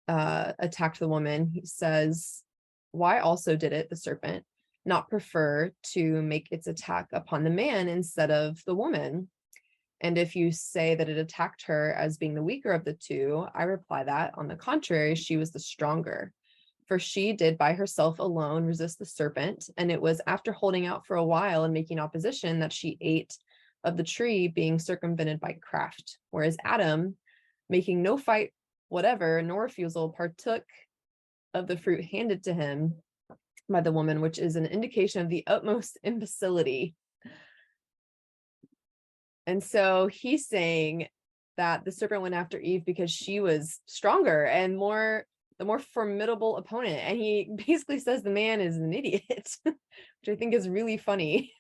attacked the woman. He says, why also did it, the serpent, not prefer to make its attack upon the man instead of the woman? And if you say that it attacked her as being the weaker of the two, I reply that, on the contrary, she was the stronger. For she did by herself alone resist the serpent, and it was after holding out for a while and making opposition that she ate of the tree, being circumvented by craft. Whereas Adam, making no fight whatever, nor refusal, partook of the fruit handed to him by the woman, which is an indication of the utmost imbecility. And so he's saying that the serpent went after Eve because she was stronger and the more formidable opponent. And he basically says the man is an idiot, which I think is really funny.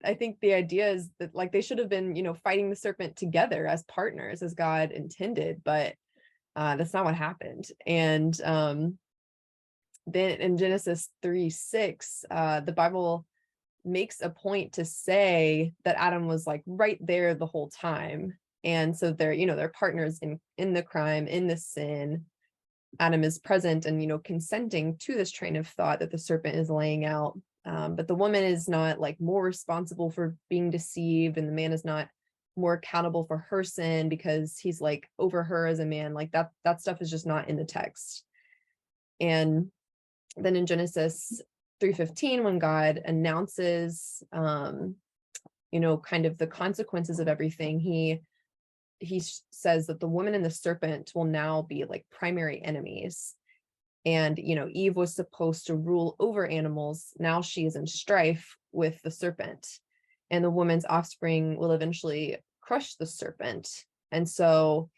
I think the idea is that like they should have been, fighting the serpent together as partners as God intended, but that's not what happened. And then in Genesis 3:6, the Bible makes a point to say that Adam was like right there the whole time. And so they're partners in the crime, in the sin. Adam is present and, consenting to this train of thought that the serpent is laying out. But the woman is not like more responsible for being deceived, and the man is not more accountable for her sin because he's like over her as a man. Like that stuff is just not in the text. And then in Genesis 3:15, when God announces, kind of the consequences of everything, he says that the woman and the serpent will now be like primary enemies. And, Eve was supposed to rule over animals. Now she is in strife with the serpent, and the woman's offspring will eventually crush the serpent. And so,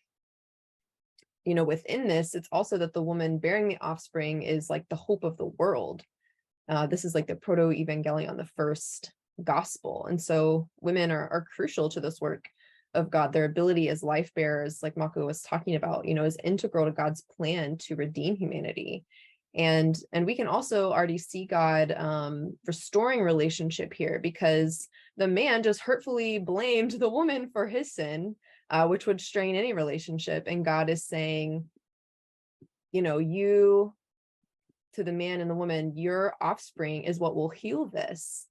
within this, it's also that the woman bearing the offspring is like the hope of the world. This is like the proto-evangelion, the first gospel. And so women are crucial to this work of God. Their ability as life bearers, like Mako was talking about, is integral to God's plan to redeem humanity. And we can also already see God restoring relationship here, because the man just hurtfully blamed the woman for his sin, which would strain any relationship. And God is saying, you, to the man and the woman, your offspring is what will heal this.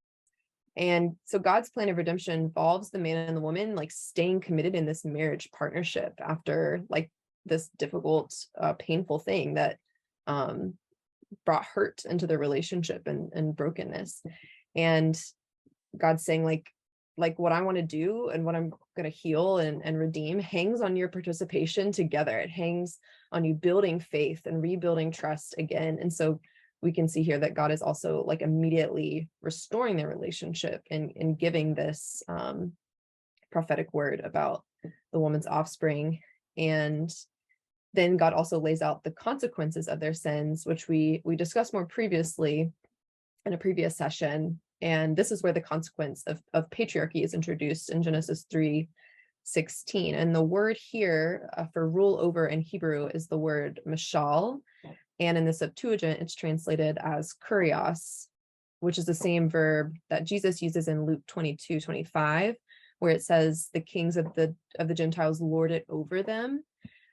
And so God's plan of redemption involves the man and the woman like staying committed in this marriage partnership after like this difficult, painful thing that brought hurt into the relationship and brokenness. And God's saying like what I want to do and what I'm going to heal and redeem hangs on your participation together. It hangs on you building faith and rebuilding trust again. And so we can see here that God is also like immediately restoring their relationship and giving this prophetic word about the woman's offspring. And then God also lays out the consequences of their sins, which we discussed more previously in a previous session. And this is where the consequence of patriarchy is introduced in Genesis 3:16. And the word here for rule over in Hebrew is the word mashal. And in the Septuagint, it's translated as kurios, which is the same verb that Jesus uses in Luke 22:25, where it says the kings of the Gentiles lord it over them.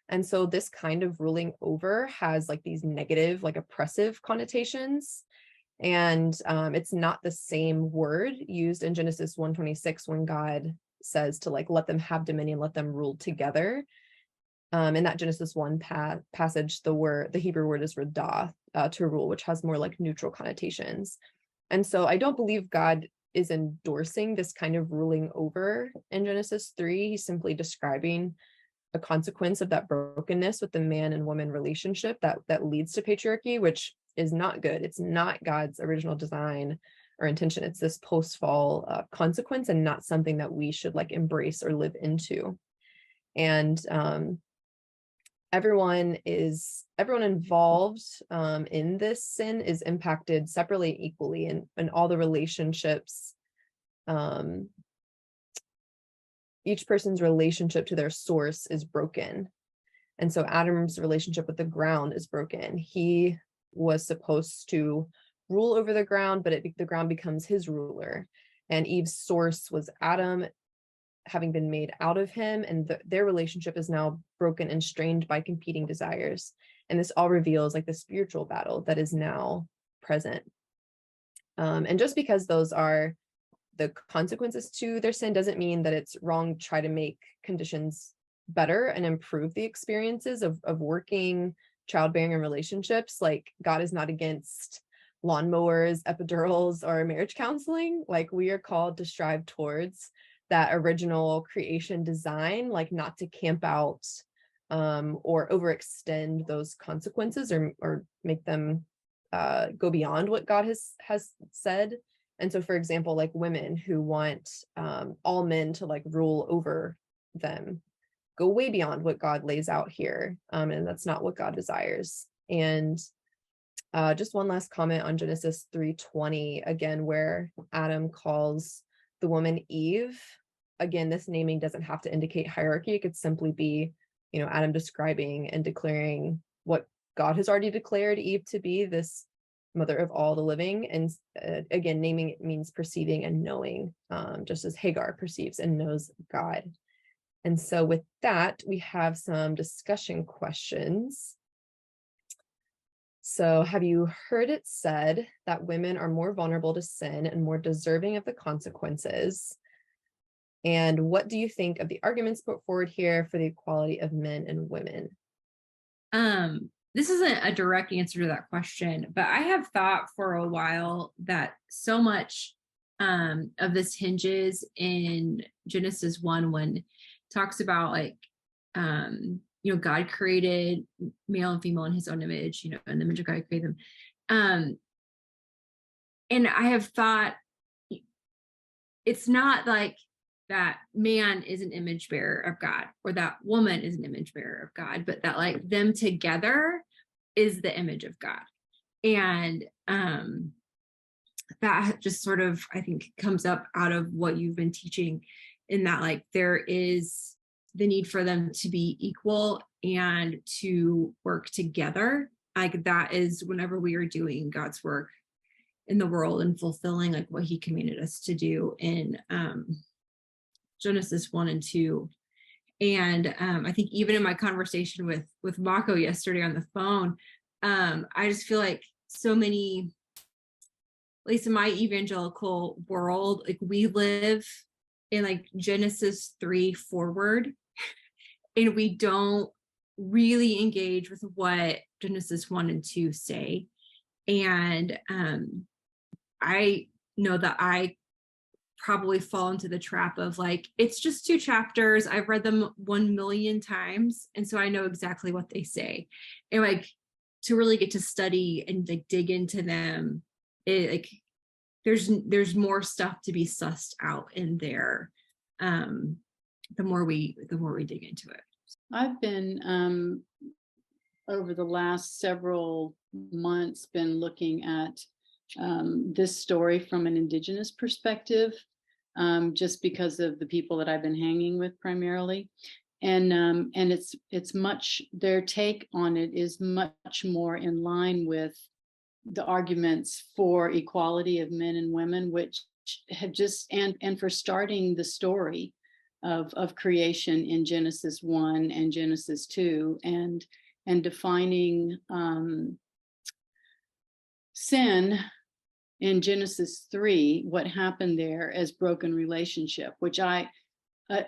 And so this kind of ruling over has like these negative, like oppressive connotations. And it's not the same word used in Genesis 1:26 when God says to like let them have dominion, let them rule together. In that Genesis 1 passage, the Hebrew word is radah, to rule, which has more like neutral connotations. And so I don't believe God is endorsing this kind of ruling over in Genesis 3. He's simply describing a consequence of that brokenness with the man and woman relationship that leads to patriarchy, which is not good. It's not God's original design or intention. It's this post-fall consequence and not something that we should like embrace or live into. And everyone involved in this sin is impacted separately and equally, and all the relationships, each person's relationship to their source is broken. And so Adam's relationship with the ground is broken. He was supposed to rule over the ground, but the ground becomes his ruler. And Eve's source was Adam, having been made out of him, and their relationship is now broken and strained by competing desires. And this all reveals like the spiritual battle that is now present. And just because those are the consequences to their sin doesn't mean that it's wrong to try to make conditions better and improve the experiences of working, childbearing, and relationships. Like God is not against lawnmowers, epidurals, or marriage counseling. Like we are called to strive towards that original creation design, like not to camp out or overextend those consequences or make them go beyond what God has said. And so, for example, like women who want all men to like rule over them go way beyond what God lays out here. And that's not what God desires. And just one last comment on Genesis 3:20, again, where Adam calls the woman Eve. Again, this naming doesn't have to indicate hierarchy. It could simply be, Adam describing and declaring what God has already declared Eve to be, this mother of all the living. And again, naming it means perceiving and knowing, just as Hagar perceives and knows God. And so with that, we have some discussion questions. So have you heard it said that women are more vulnerable to sin and more deserving of the consequences? And what do you think of the arguments put forward here for the equality of men and women? This isn't a direct answer to that question, but I have thought for a while that so much of this hinges in Genesis 1 when it talks about like, God created male and female in his own image, in the image of God created them. And I have thought it's not like that man is an image bearer of God or that woman is an image bearer of God, but that like them together is the image of God. And that just sort of, I think, comes up out of what you've been teaching, in that like there is the need for them to be equal and to work together. Like that is whenever we are doing God's work in the world and fulfilling like what he commanded us to do in Genesis 1 and 2. And I think even in my conversation with Mako yesterday on the phone, I just feel like so many least in my evangelical world, like we live in like Genesis 3 forward, and we don't really engage with what Genesis 1 and 2 say. And I know that I probably fall into the trap of like, it's just 2 chapters. I've read them 1 million times. And so I know exactly what they say. And like to really get to study and like dig into them, like there's more stuff to be sussed out in there. The more we dig into it. I've been over the last several months been looking at this story from an Indigenous perspective, just because of the people that I've been hanging with primarily, and it's much, their take on it is much more in line with the arguments for equality of men and women, which have just and for starting the story of creation in Genesis 1 and Genesis 2, and defining sin in Genesis 3, what happened there as broken relationship, which I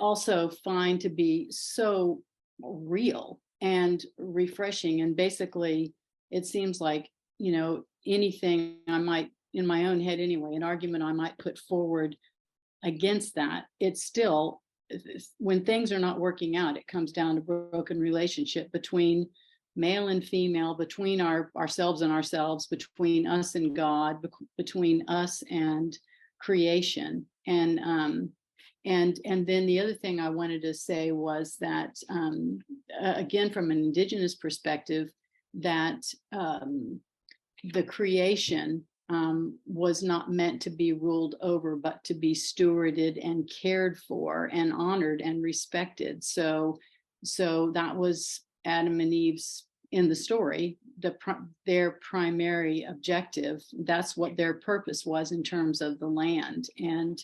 also find to be so real and refreshing. And basically, it seems like, you know, anything I might, in my own head anyway, an argument I might put forward against that, it's still, when things are not working out, it comes down to broken relationship between male and female, between ourselves and ourselves, between us and God, between us and creation. And then the other thing I wanted to say was that, again, from an Indigenous perspective, that the creation was not meant to be ruled over, but to be stewarded and cared for and honored and respected. So that was Adam and Eve's, in the story, their primary objective. That's what their purpose was in terms of the land. And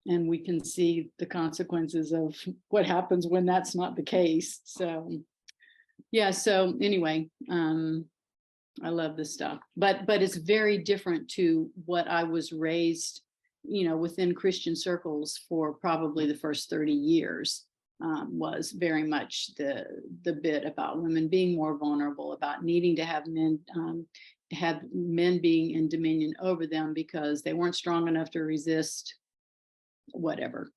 we can see the consequences of what happens when that's not the case. So yeah, so anyway, I love this stuff, but it's very different to what I was raised, you know, within Christian circles for probably the first 30 years, was very much the bit about women being more vulnerable, about needing to have men being in dominion over them because they weren't strong enough to resist whatever,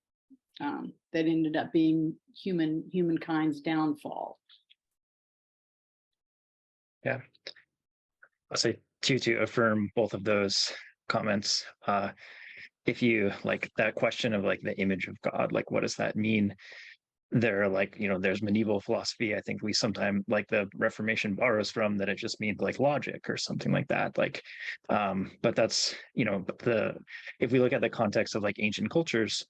that ended up being humankind's downfall. Yeah. I'll say to affirm both of those comments. If you like that question of like the image of God, like what does that mean? There are like, you know, there's medieval philosophy. I think we sometimes like the Reformation borrows from that. It just means like logic or something like that. Like, but that's, you know, if we look at the context of like ancient cultures,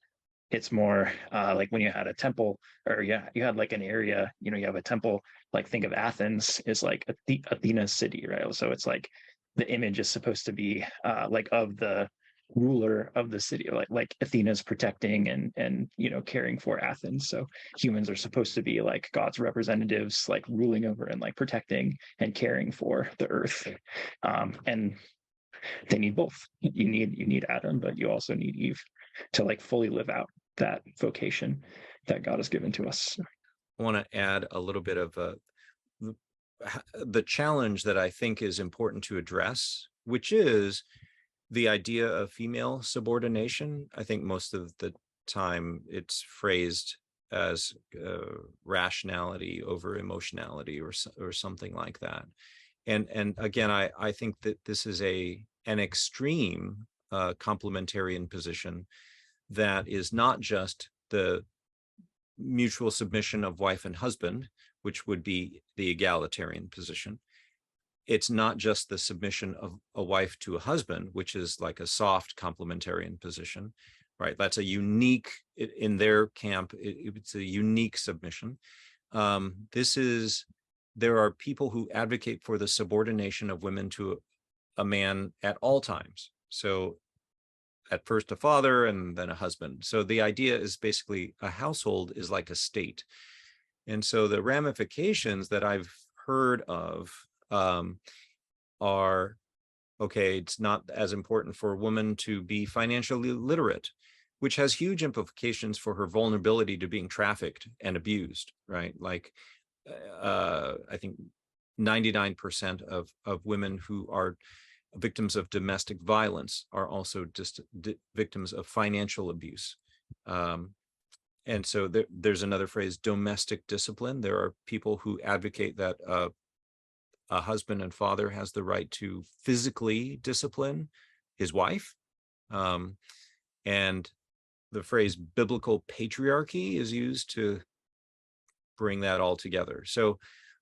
it's more like when you had a temple, or you had like an area, you know, you have a temple, like think of Athens is like Athena's city, right? So it's like the image is supposed to be like of the ruler of the city, like Athena's protecting and you know, caring for Athens. So humans are supposed to be like God's representatives, like ruling over and like protecting and caring for the earth. And they need both. You need Adam, but you also need Eve to like fully live out that vocation that God has given to us. I want to add a little bit of the challenge that I think is important to address, which is the idea of female subordination. I think most of the time it's phrased as rationality over emotionality or something like that. And again, I think that this is an extreme complementarian position that is not just the mutual submission of wife and husband, which would be the egalitarian position. It's not just the submission of a wife to a husband, which is like a soft complementarian position, right? That's a unique, in their camp, it's a unique submission. There are people who advocate for the subordination of women to a man at all times. So at first a father and then a husband. So the idea is basically a household is like a state. And so the ramifications that I've heard of are Okay, it's not as important for a woman to be financially literate, which has huge implications for her vulnerability to being trafficked and abused, right? Like, I think 99% of women who are victims of domestic violence are also just victims of financial abuse. And so there's another phrase, domestic discipline. There are people who advocate that a husband and father has the right to physically discipline his wife. And the phrase biblical patriarchy is used to bring that all together. So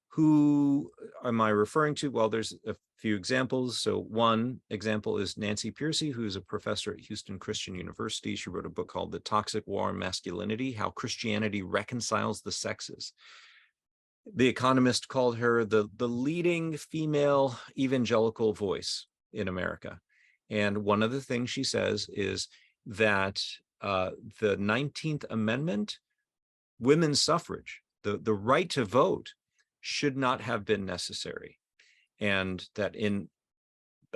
who am I referring to? Well, there's a few examples. So one example is Nancy Pearcey, who's a professor at Houston Christian University. She wrote a book called The Toxic War on Masculinity: How Christianity Reconciles the Sexes. The Economist called her the leading female evangelical voice in America. And one of the things she says is that the 19th Amendment, women's suffrage, the right to vote, should not have been necessary. And that in,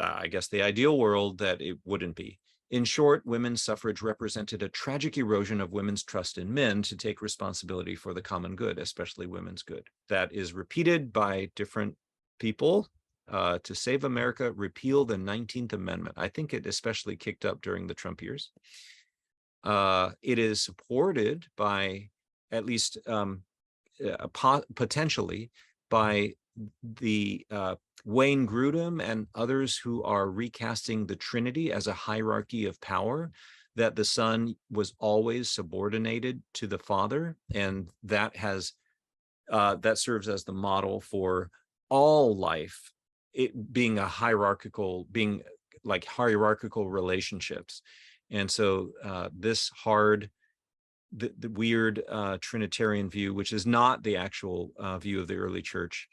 I guess, the ideal world, that it wouldn't be. In short, women's suffrage represented a tragic erosion of women's trust in men to take responsibility for the common good, especially women's good. That is repeated by different people. To save America, repeal the 19th Amendment. I think it especially kicked up during the Trump years. It is supported by, at least potentially, by the Wayne Grudem and others who are recasting the Trinity as a hierarchy of power, that the Son was always subordinated to the Father, and that has that serves as the model for all life, it being a hierarchical, being like hierarchical relationships. And so this hard, the weird Trinitarian view, which is not the actual view of the early church,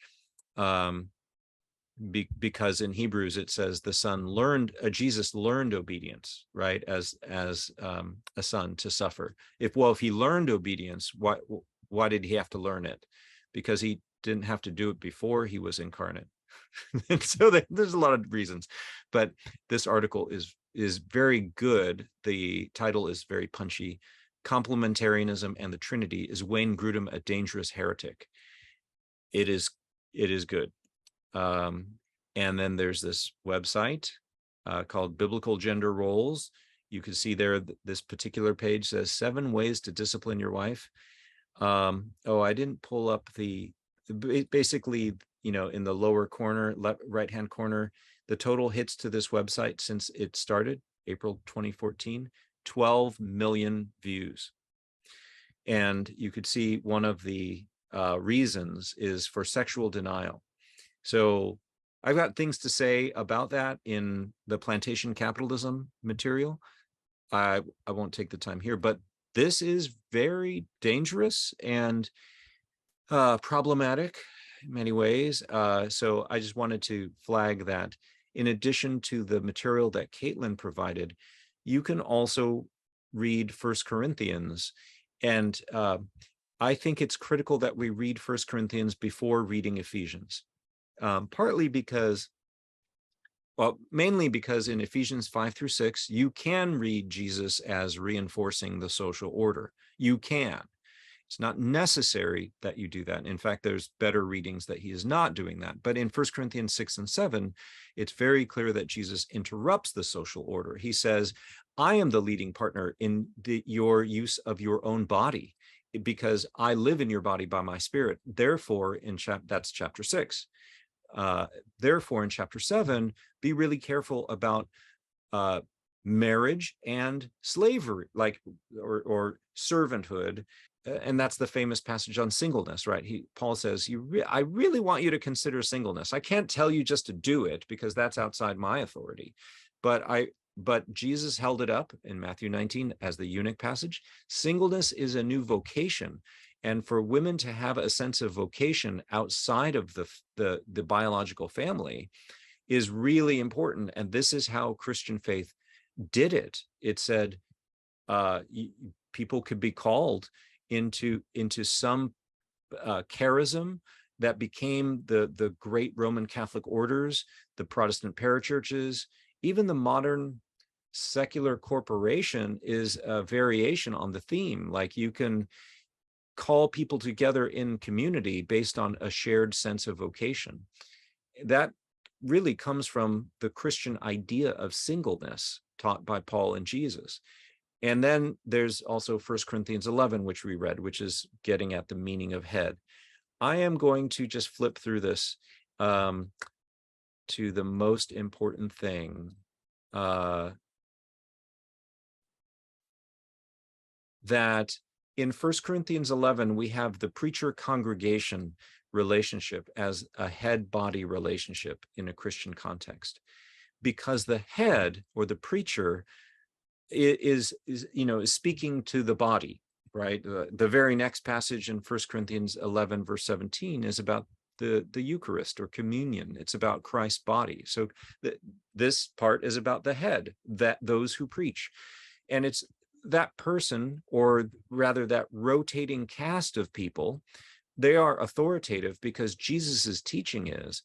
because in Hebrews it says the Son learned, Jesus learned obedience, right, as a son to suffer. If he learned obedience, why did he have to learn it? Because he didn't have to do it before he was incarnate. And so there's a lot of reasons, but this article is very good. The title is very punchy. Complementarianism and the Trinity: Is Wayne Grudem a Dangerous Heretic? It is good. And then there's this website called Biblical Gender Roles. You can see there, this particular page says 7 ways to discipline your wife. I didn't pull up basically, in the lower corner, right-hand corner, the total hits to this website since it started, April 2014, 12 million views. And you could see one of the reasons is for sexual denial. So I've got things to say about that in the plantation capitalism material. I won't take the time here, but this is very dangerous and problematic in many ways. So I just wanted to flag that in addition to the material that Katelyn provided, you can also read 1 Corinthians. And I think it's critical that we read 1 Corinthians before reading Ephesians. Partly because, mainly because in Ephesians 5-6, you can read Jesus as reinforcing the social order. You can. It's not necessary that you do that. In fact, there's better readings that he is not doing that. But in 1 Corinthians 6 and 7, it's very clear that Jesus interrupts the social order. He says, I am the leading partner in your use of your own body, because I live in your body by my spirit. Therefore, that's chapter 6. Therefore, in chapter 7, be really careful about marriage and slavery, or servanthood. And that's the famous passage on singleness, right? Paul says, I really want you to consider singleness. I can't tell you just to do it because that's outside my authority. But Jesus held it up in Matthew 19 as the eunuch passage. Singleness is a new vocation. And for women to have a sense of vocation outside of the biological family is really important. And this is how Christian faith did it. It said people could be called into some charism that became the great Roman Catholic orders, the Protestant parachurches, even the modern secular corporation is a variation on the theme. Like you can call people together in community based on a shared sense of vocation. That really comes from the Christian idea of singleness taught by Paul and Jesus. And then there's also 1 Corinthians 11, which we read, which is getting at the meaning of head. I am going to just flip through this to the most important thing. That in 1 Corinthians 11, we have the preacher-congregation relationship as a head-body relationship in a Christian context, because the head or the preacher is speaking to the body, right? The very next passage in 1 Corinthians 11, verse 17 is about the Eucharist or communion. It's about Christ's body. So this part is about the head, that those who preach. And it's that person, or rather that rotating cast of people, they are authoritative because Jesus's teaching is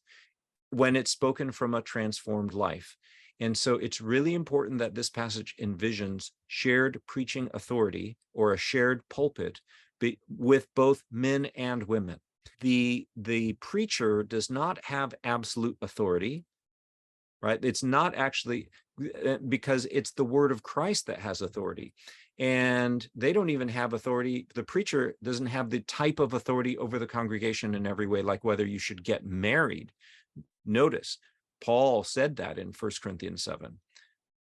when it's spoken from a transformed life. And so it's really important that this passage envisions shared preaching authority or a shared pulpit with both men and women. The preacher does not have absolute authority, right? It's not actually, because it's the word of Christ that has authority. And they don't even have authority. The preacher doesn't have the type of authority over the congregation in every way, like whether you should get married. Notice, Paul said that in 1 Corinthians 7.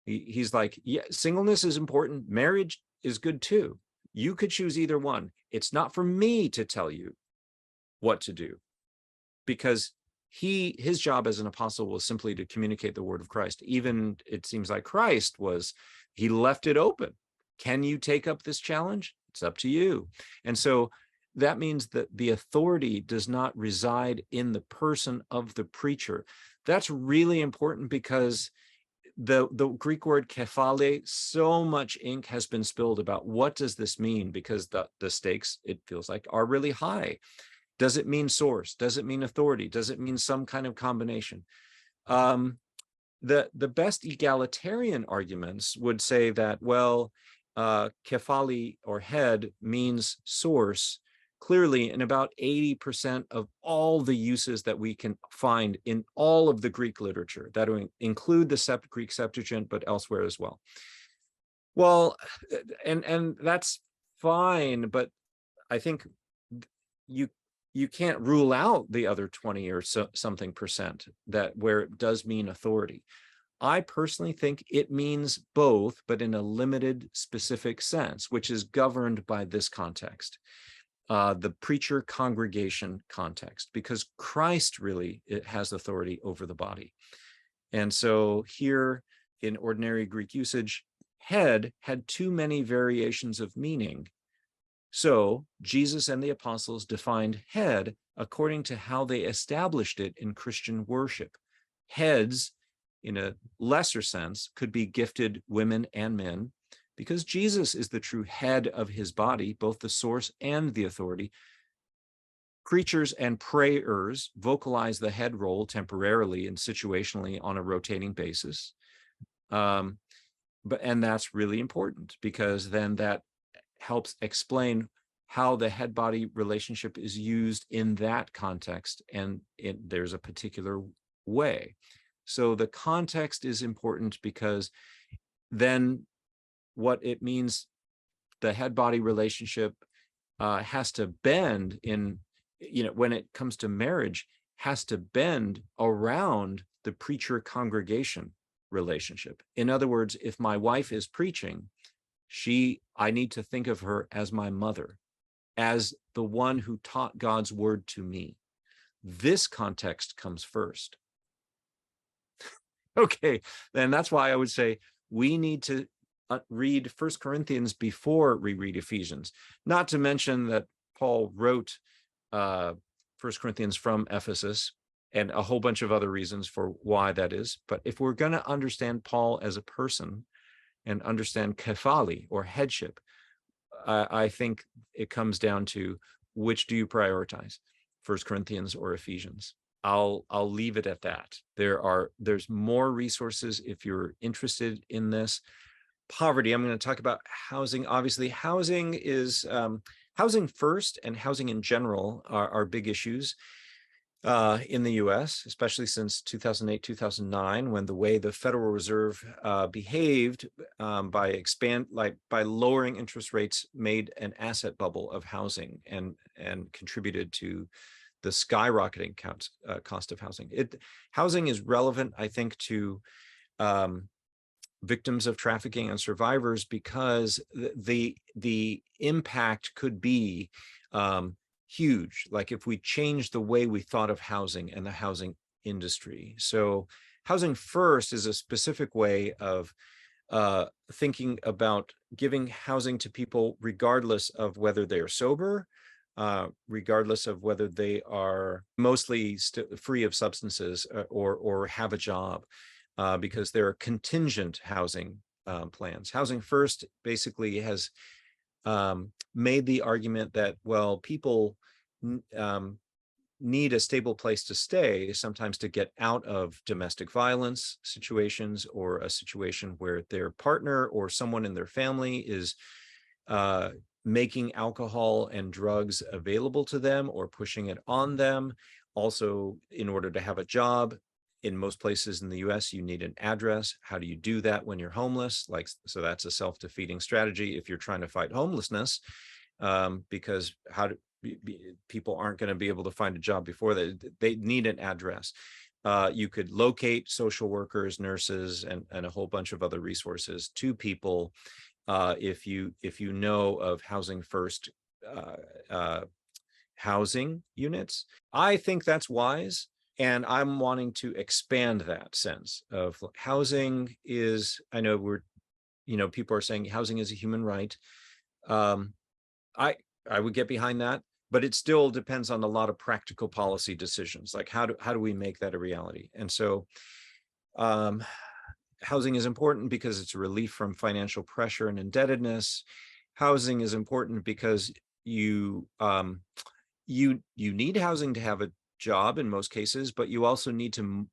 He's like, yeah, singleness is important. Marriage is good too. You could choose either one. It's not for me to tell you what to do, because his job as an apostle was simply to communicate the word of Christ. Even it seems like Christ he left it open. Can you take up this challenge? It's up to you. And so that means that the authority does not reside in the person of the preacher. That's really important because the Greek word kephale, so much ink has been spilled about what does this mean, because the stakes, it feels like, are really high. Does it mean source? Does it mean authority? Does it mean some kind of combination? The best egalitarian arguments would say that, well, kephale or head means source clearly in about 80% of all the uses that we can find in all of the Greek literature. That would include the Greek Septuagint, but elsewhere as well. Well, and that's fine, but I think you can't rule out the other 20 or something percent where it does mean authority. I personally think it means both, but in a limited, specific sense, which is governed by this context, the preacher congregation context, because Christ really has authority over the body. And so here in ordinary Greek usage, head had too many variations of meaning. So Jesus and the apostles defined head according to how they established it in Christian worship. Heads, in a lesser sense, could be gifted women and men, because Jesus is the true head of his body, both the source and the authority. Preachers and prayers vocalize the head role temporarily and situationally on a rotating basis. And that's really important, because then that helps explain how the head-body relationship is used in that context, and there's a particular way. So the context is important, because then what it means, the head-body relationship has to bend in, when it comes to marriage, has to bend around the preacher-congregation relationship. In other words, if my wife is preaching, I need to think of her as my mother, as the one who taught God's word to me. This context comes first. Okay, then that's why I would say we need to read 1 Corinthians before we read Ephesians. Not to mention that Paul wrote 1 Corinthians from Ephesus, and a whole bunch of other reasons for why that is. But if we're going to understand Paul as a person and understand kephale or headship, I think it comes down to, which do you prioritize? First Corinthians or Ephesians. I'll leave it at that. There's more resources if you're interested in this. Poverty, I'm going to talk about housing. Obviously, housing is housing first and housing in general are big issues in the US, especially since 2008, 2009, when the way the Federal Reserve behaved by lowering interest rates made an asset bubble of housing and contributed to the skyrocketing cost of housing. Housing is relevant, I think, to victims of trafficking and survivors because the impact could be huge. Like if we change the way we thought of housing and the housing industry. So housing first is a specific way of thinking about giving housing to people regardless of whether they are sober, regardless of whether they are mostly free of substances or have a job, because there are contingent housing plans. Housing First basically has made the argument that, well, people need a stable place to stay, sometimes to get out of domestic violence situations or a situation where their partner or someone in their family is making alcohol and drugs available to them or pushing it on them. Also, in order to have a job, in most places in the US, you need an address. How do you do that when you're homeless? So that's a self-defeating strategy if you're trying to fight homelessness, because people aren't going to be able to find a job before that. They need an address. You could locate social workers, nurses, and a whole bunch of other resources to people if you know of Housing First housing units. I think that's wise. And I'm wanting to expand that sense of housing is, I know people are saying housing is a human right. I would get behind that, but it still depends on a lot of practical policy decisions. Like how do we make that a reality? And so housing is important because it's a relief from financial pressure and indebtedness. Housing is important because you need housing to have a job in most cases, but you also need to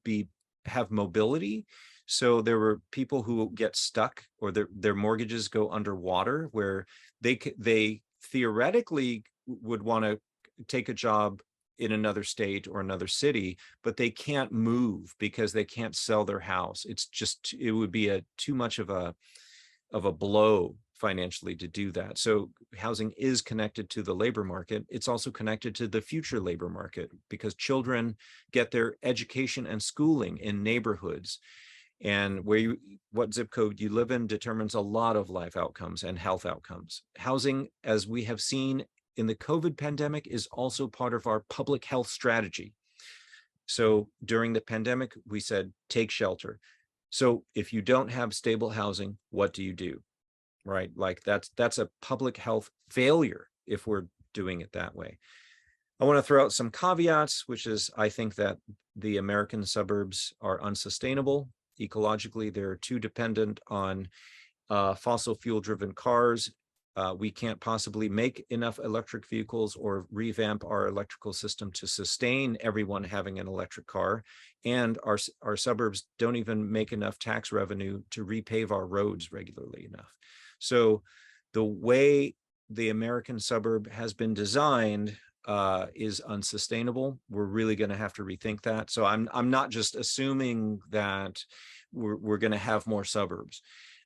have mobility. So there were people who get stuck or their mortgages go underwater, where they theoretically would want to take a job in another state or another city, but they can't move because they can't sell their house. It would be too much of a blow financially to do that. So housing is connected to the labor market. It's also connected to the future labor market because children get their education and schooling in neighborhoods. And what zip code you live in determines a lot of life outcomes and health outcomes. Housing, as we have seen in the COVID pandemic, is also part of our public health strategy. So during the pandemic, we said, take shelter. So if you don't have stable housing, what do you do? Right? Like that's a public health failure if we're doing it that way. I want to throw out some caveats, which is I think that the American suburbs are unsustainable. Ecologically, they're too dependent on fossil fuel driven cars. We can't possibly make enough electric vehicles or revamp our electrical system to sustain everyone having an electric car. And our suburbs don't even make enough tax revenue to repave our roads regularly enough. So the way the American suburb has been designed is unsustainable. We're really going to have to rethink that. So I'm not just assuming that we're going to have more suburbs.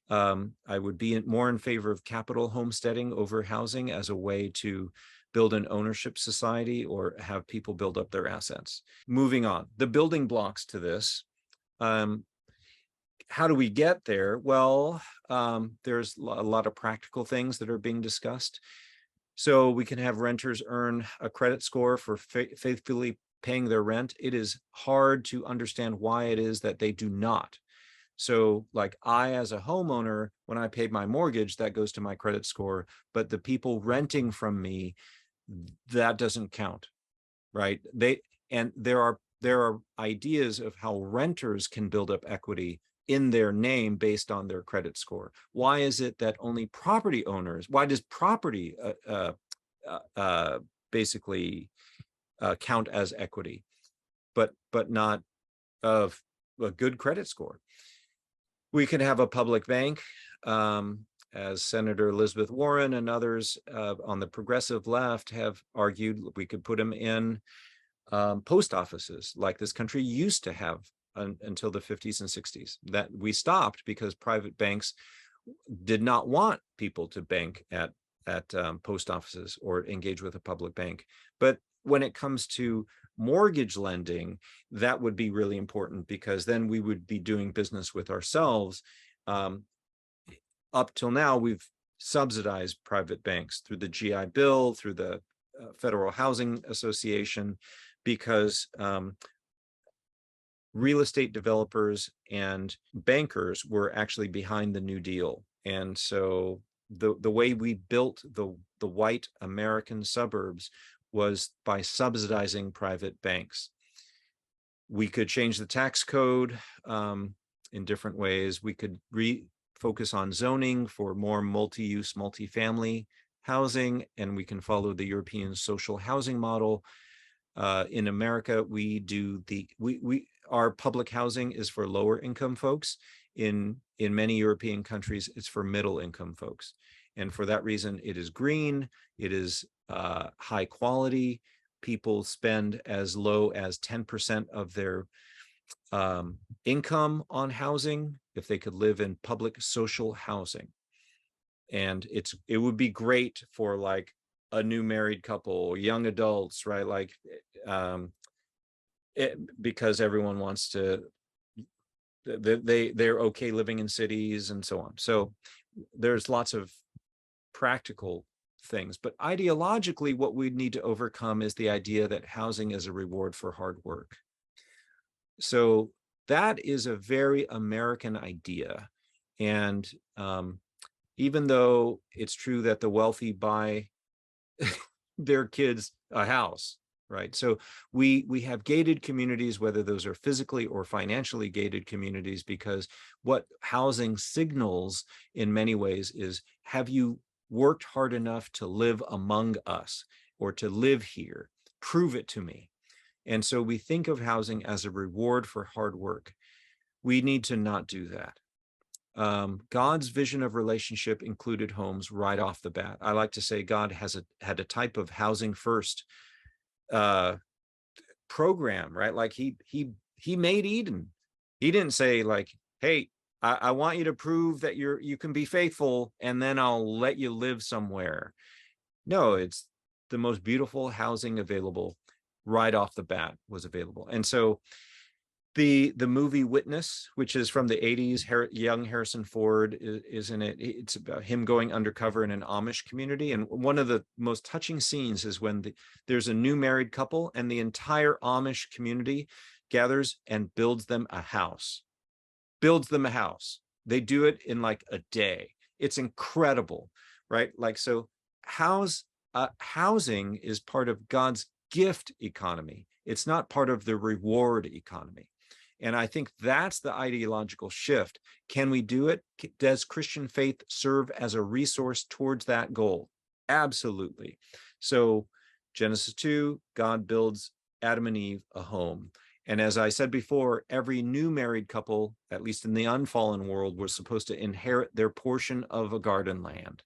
I would be more in favor of capital homesteading over housing as a way to build an ownership society or have people build up their assets. Moving on, the building blocks to this. How do we get there? Well, there's a lot of practical things that are being discussed. So we can have renters earn a credit score for faithfully paying their rent. It is hard to understand why it is that they do not. So like I, as a homeowner, when I paid my mortgage, that goes to my credit score, but the people renting from me, that doesn't count, right? There are ideas of how renters can build up equity in their name based on their credit score. Why is it that only property owners, why does property basically count as equity, but not of a good credit score. We can have a public bank, as Senator Elizabeth Warren and others on the progressive left have argued. We could put them in post offices like this country used to have until the 50s and 60s. That we stopped because private banks did not want people to bank at post offices or engage with a public bank. But when it comes to mortgage lending, that would be really important, because then we would be doing business with ourselves. Up till now, we've subsidized private banks through the GI Bill, through the Federal Housing Association, because real estate developers and bankers were actually behind the New Deal. And so the way we built the white American suburbs was by subsidizing private banks. We could change the tax code in different ways. We could focus on zoning for more multi-use, multi-family housing, and we can follow the European social housing model. In America, we do our public housing is for lower income folks. In many European countries, it's for middle income folks. And for that reason, it is green, it is high quality. People spend as low as 10% of their income on housing if they could live in public social housing. And it would be great for like a new married couple, young adults, right? Like, because everyone wants to, they're okay living in cities and so on. So there's lots of practical things, but ideologically, what we need to overcome is the idea that housing is a reward for hard work. So that is a very American idea. And even though it's true that the wealthy buy their kids a house, right? So we have gated communities, whether those are physically or financially gated communities, because what housing signals in many ways is, have you worked hard enough to live among us or to live here? Prove it to me. And so we think of housing as a reward for hard work. We need to not do that. God's vision of relationship included homes right off the bat. I like to say God had a type of housing first program, right? Like he made Eden. He didn't say like, hey, I want you to prove that you can be faithful, and then I'll let you live somewhere. No, it's the most beautiful housing available right off the bat was available. And so the movie Witness, which is from the 80s, young Harrison Ford is in it. It's about him going undercover in an Amish community. And one of the most touching scenes is when there's a new married couple and the entire Amish community gathers and builds them a house. They do it in like a day. It's incredible, right? Like, so housing is part of God's gift economy. It's not part of the reward economy. And I think that's the ideological shift. Can we do it? Does Christian faith serve as a resource towards that goal? Absolutely. So Genesis 2, God builds Adam and Eve a home. And as I said before, every new married couple, at least in the unfallen world, was supposed to inherit their portion of a garden land.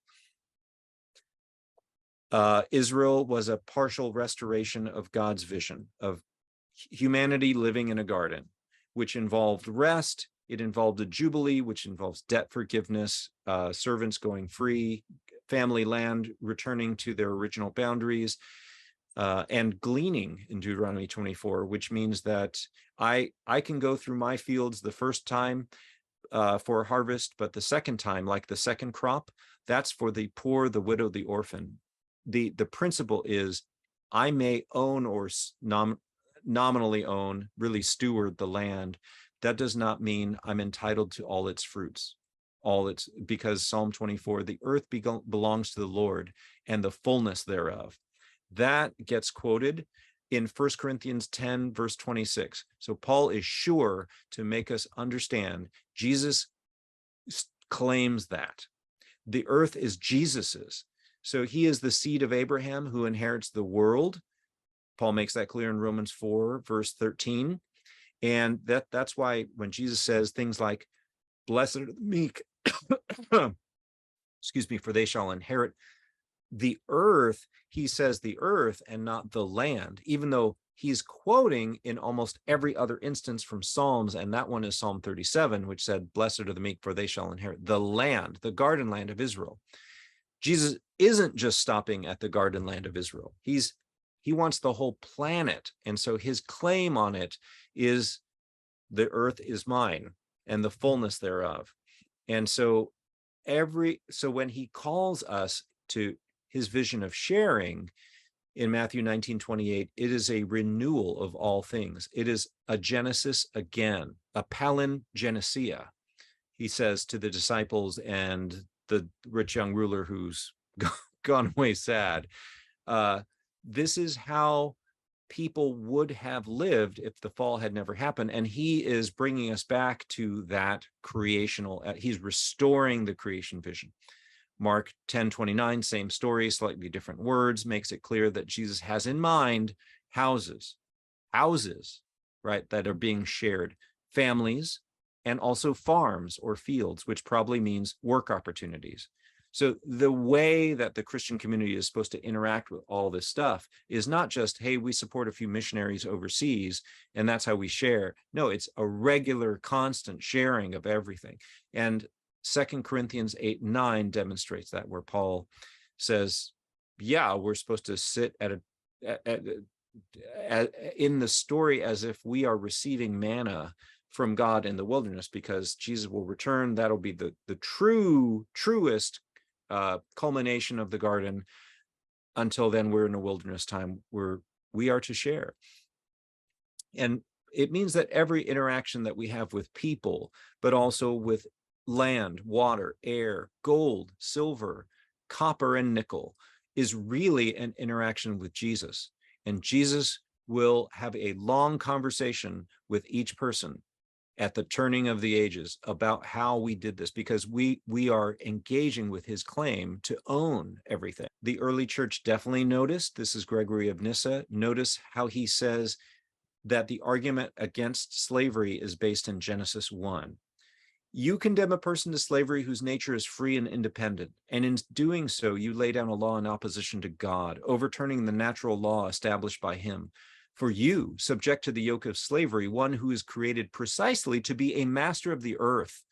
Israel was a partial restoration of God's vision of humanity living in a garden, which involved rest. It involved a jubilee, which involves debt forgiveness, servants going free, family land returning to their original boundaries, and gleaning in Deuteronomy 24, which means that I can go through my fields the first time for harvest, but the second time, like the second crop, that's for the poor, the widow, the orphan. The principle is I may own or nominally own, really steward the land. That does not mean I'm entitled to all its fruits, because Psalm 24, the earth belongs to the Lord and the fullness thereof. That gets quoted in 1 Corinthians 10, verse 26. So Paul is sure to make us understand Jesus claims that the earth is Jesus's. So he is the seed of Abraham who inherits the world. Paul makes that clear in Romans 4, verse 13. And that's why when Jesus says things like, blessed are the meek, excuse me, for they shall inherit the earth, he says the earth and not the land, even though he's quoting in almost every other instance from Psalms, and that one is Psalm 37, which said, blessed are the meek, for they shall inherit the land, the garden land of Israel. Jesus isn't just stopping at the garden land of Israel. He wants the whole planet. And so his claim on it is the earth is mine and the fullness thereof. And so when he calls us to his vision of sharing in Matthew 19:28, it is a renewal of all things. It is a Genesis again, a palingenesia, he says to the disciples and the rich young ruler who's gone away sad. This is how people would have lived if the fall had never happened. And he is bringing us back to that creational, he's restoring the creation vision. Mark 10:29, same story, slightly different words, makes it clear that Jesus has in mind houses, right, that are being shared, families, and also farms or fields, which probably means work opportunities. So the way that the Christian community is supposed to interact with all this stuff is not just, hey, we support a few missionaries overseas, and that's how we share. No, it's a regular, constant sharing of everything. And 2 Corinthians 8:9 demonstrates that, where Paul says, yeah, we're supposed to sit in the story as if we are receiving manna from God in the wilderness, because Jesus will return. That'll be the truest culmination of the garden. Until then, we're in a wilderness time where we are to share. And it means that every interaction that we have with people, but also with land, water, air, gold, silver, copper, and nickel, is really an interaction with Jesus. And Jesus will have a long conversation with each person at the turning of the ages about how we did this, because we are engaging with his claim to own everything. The early church definitely noticed, this is Gregory of Nyssa, notice how he says that the argument against slavery is based in Genesis 1. You condemn a person to slavery whose nature is free and independent, and in doing so, you lay down a law in opposition to God, overturning the natural law established by him. For you subject to the yoke of slavery one who is created precisely to be a master of the earth,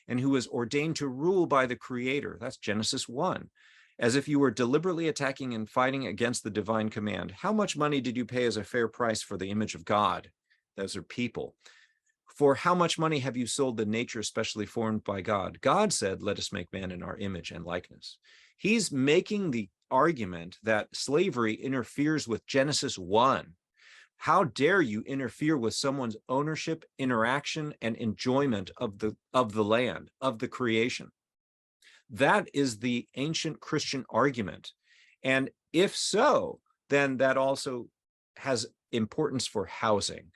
and who is ordained to rule by the Creator. That's Genesis 1. As if you were deliberately attacking and fighting against the divine command. How much money did you pay as a fair price for the image of God? Those are people. For how much money have you sold the nature specially formed by God? God said, let us make man in our image and likeness. He's making the argument that slavery interferes with Genesis 1. How dare you interfere with someone's ownership, interaction, and enjoyment of the land, of the creation? That is the ancient Christian argument. And if so, then that also has importance for housing,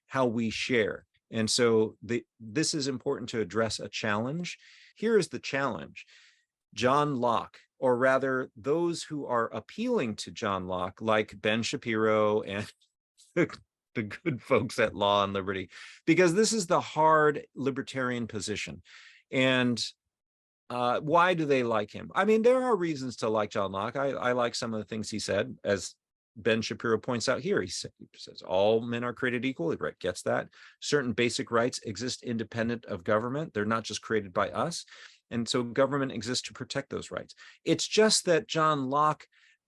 how we share. And so this is important to address a challenge. Here is the challenge. John Locke, or rather those who are appealing to John Locke, like Ben Shapiro and the good folks at Law and Liberty, because this is the hard libertarian position. And why do they like him? I mean, there are reasons to like John Locke. I like some of the things he said, as Ben Shapiro points out here. He says all men are created equal. He gets that. Certain basic rights exist independent of government. They're not just created by us. And so government exists to protect those rights. It's just that John Locke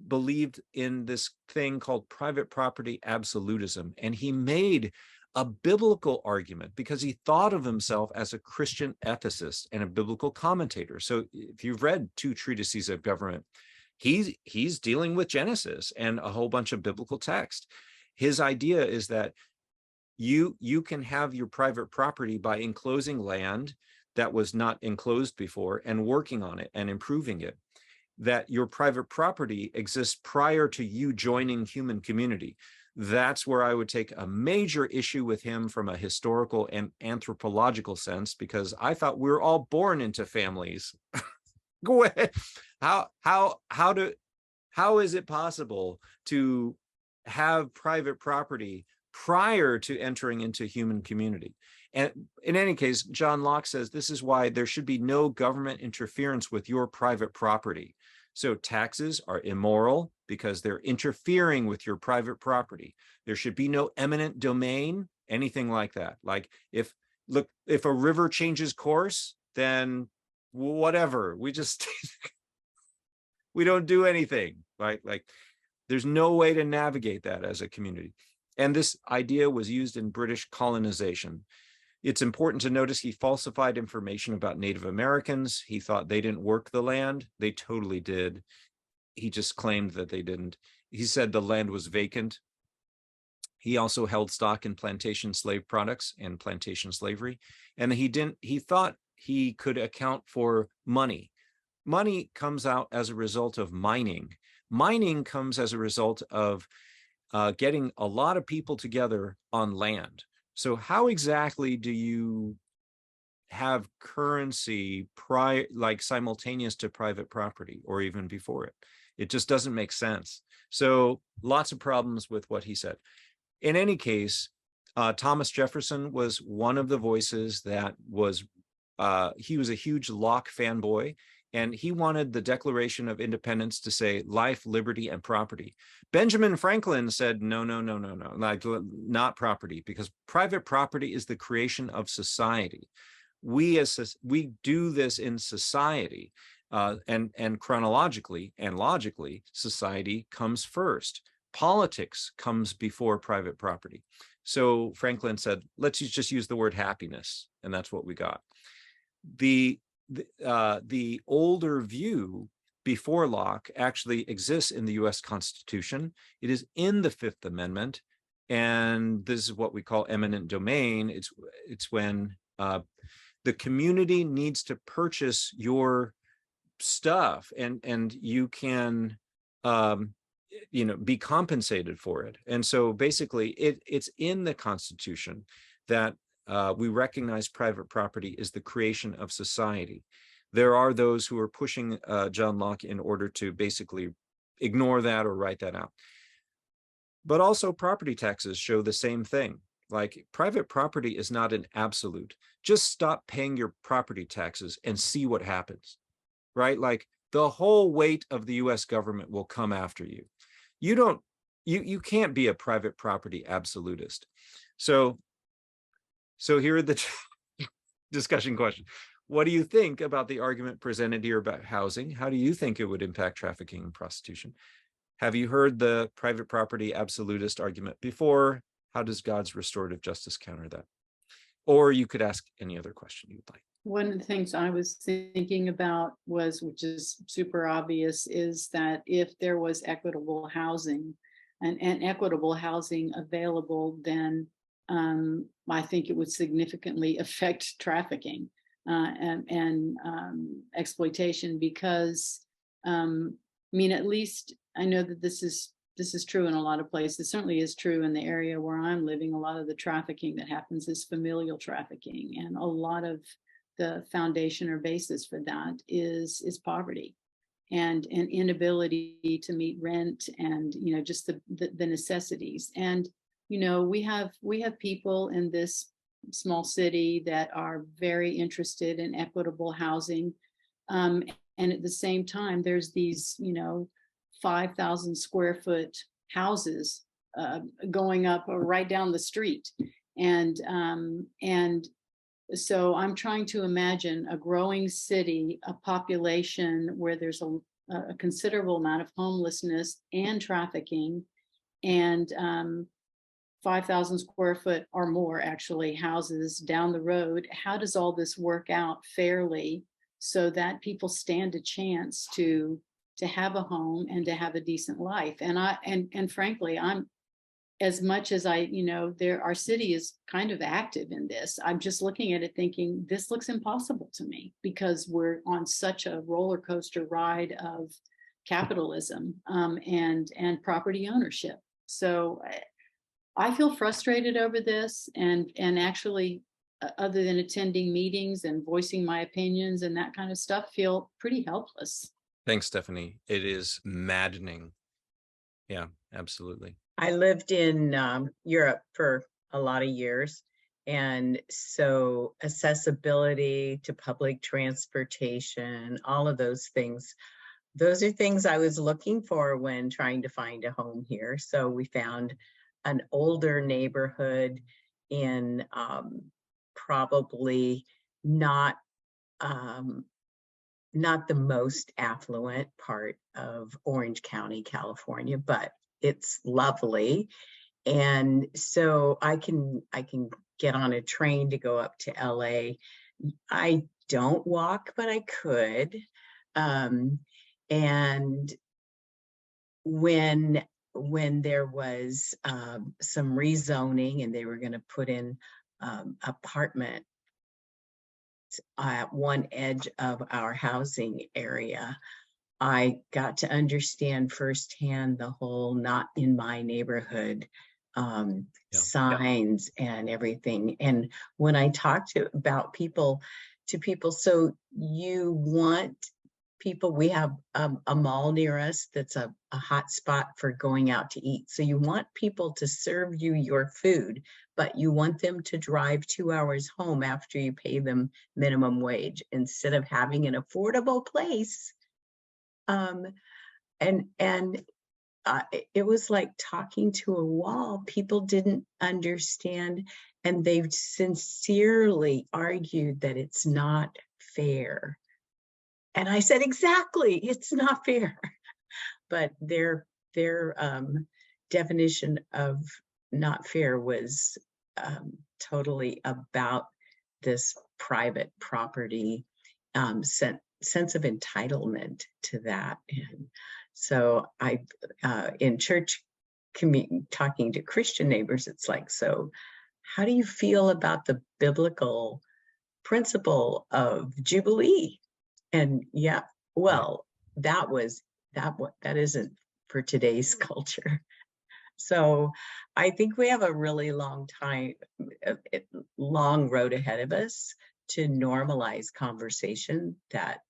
believed in this thing called private property absolutism. And he made a biblical argument because he thought of himself as a Christian ethicist and a biblical commentator. So if you've read 2 treatises of government, he's dealing with Genesis and a whole bunch of biblical text. His idea is that you can have your private property by enclosing land that was not enclosed before and working on it and improving it. That your private property exists prior to you joining human community. That's where I would take a major issue with him from a historical and anthropological sense, because I thought we were all born into families. Go ahead. How is it possible to have private property prior to entering into human community. And in any case, John Locke says this is why there should be no government interference with your private property. So taxes are immoral because they're interfering with your private property. There should be no eminent domain, anything like that. Like if a river changes course, then whatever, we just we don't do anything, right? Like there's no way to navigate that as a community. And this idea was used in British colonization. It's important to notice he falsified information about Native Americans. He thought they didn't work the land. They totally did. He just claimed that they didn't. He said the land was vacant. He also held stock in plantation slave products and plantation slavery. And he thought he could account for money. Money comes out as a result of mining. Mining comes as a result of getting a lot of people together on land. So how exactly do you have currency like simultaneous to private property or even before it? It just doesn't make sense. So lots of problems with what he said. In any case, Thomas Jefferson was one of the voices that was, he was a huge Locke fanboy. And he wanted the Declaration of Independence to say life, liberty, and property. Benjamin Franklin said, no, like not property, because private property is the creation of society. We do this in society, and chronologically and logically, society comes first. Politics comes before private property. So Franklin said, let's just use the word happiness, and that's what we got. The older view before Locke actually exists in the US Constitution. It is in the Fifth Amendment, and this is what we call eminent domain. It's when the community needs to purchase your stuff, and you can be compensated for it. And so basically it's in the Constitution that we recognize private property is the creation of society. There are those who are pushing John Locke in order to basically ignore that or write that out. But also property taxes show the same thing. Like private property is not an absolute. Just stop paying your property taxes and see what happens, right? Like the whole weight of the US government will come after you. You can't be a private property absolutist. So here are the discussion questions. What do you think about the argument presented here about housing? How do you think it would impact trafficking and prostitution? Have you heard the private property absolutist argument before? How does God's restorative justice counter that? Or you could ask any other question you'd like. One of the things I was thinking about was, which is super obvious, is that if there was equitable housing and equitable housing available, then I think it would significantly affect trafficking and exploitation, because at least I know that this is true in a lot of places. It certainly is true in the area where I'm living. A lot of the trafficking that happens is familial trafficking, and a lot of the foundation or basis for that is poverty and an inability to meet rent and just the necessities. And we have people in this small city that are very interested in equitable housing, and at the same time there's these 5,000 square foot houses going up right down the street, and so I'm trying to imagine a growing city, a population where there's a considerable amount of homelessness and trafficking, and 5,000 square foot or more actually houses down the road. How does all this work out fairly so that people stand a chance to have a home and to have a decent life? And frankly, I'm, as much as our city is kind of active in this, I'm just looking at it thinking, this looks impossible to me, because we're on such a roller coaster ride of capitalism and property ownership. So I feel frustrated over this, and actually, other than attending meetings and voicing my opinions and that kind of stuff, feel pretty helpless. Thanks, Stephanie. It is maddening. Yeah, absolutely. I lived in Europe for a lot of years. And so accessibility to public transportation, all of those things, those are things I was looking for when trying to find a home here. So we found an older neighborhood in probably not not the most affluent part of Orange County, California, but it's lovely. And so I can get on a train to go up to LA. I don't walk, but I could. And when there was some rezoning and they were going to put in apartment at one edge of our housing area, I got to understand firsthand the whole "not in my neighborhood" signs and everything. And when I talk to people, so you want people, we have a mall near us that's a hot spot for going out to eat. So you want people to serve you your food, but you want them to drive 2 hours home after you pay them minimum wage instead of having an affordable place. It was like talking to a wall. People didn't understand, and they've sincerely argued that it's not fair. And I said, exactly, it's not fair. But their definition of not fair was totally about this private property sense of entitlement to that. And so I, in church, talking to Christian neighbors, it's like, so how do you feel about the biblical principle of Jubilee? And yeah, well, that isn't for today's culture. So I think we have a really long road ahead of us to normalize conversation that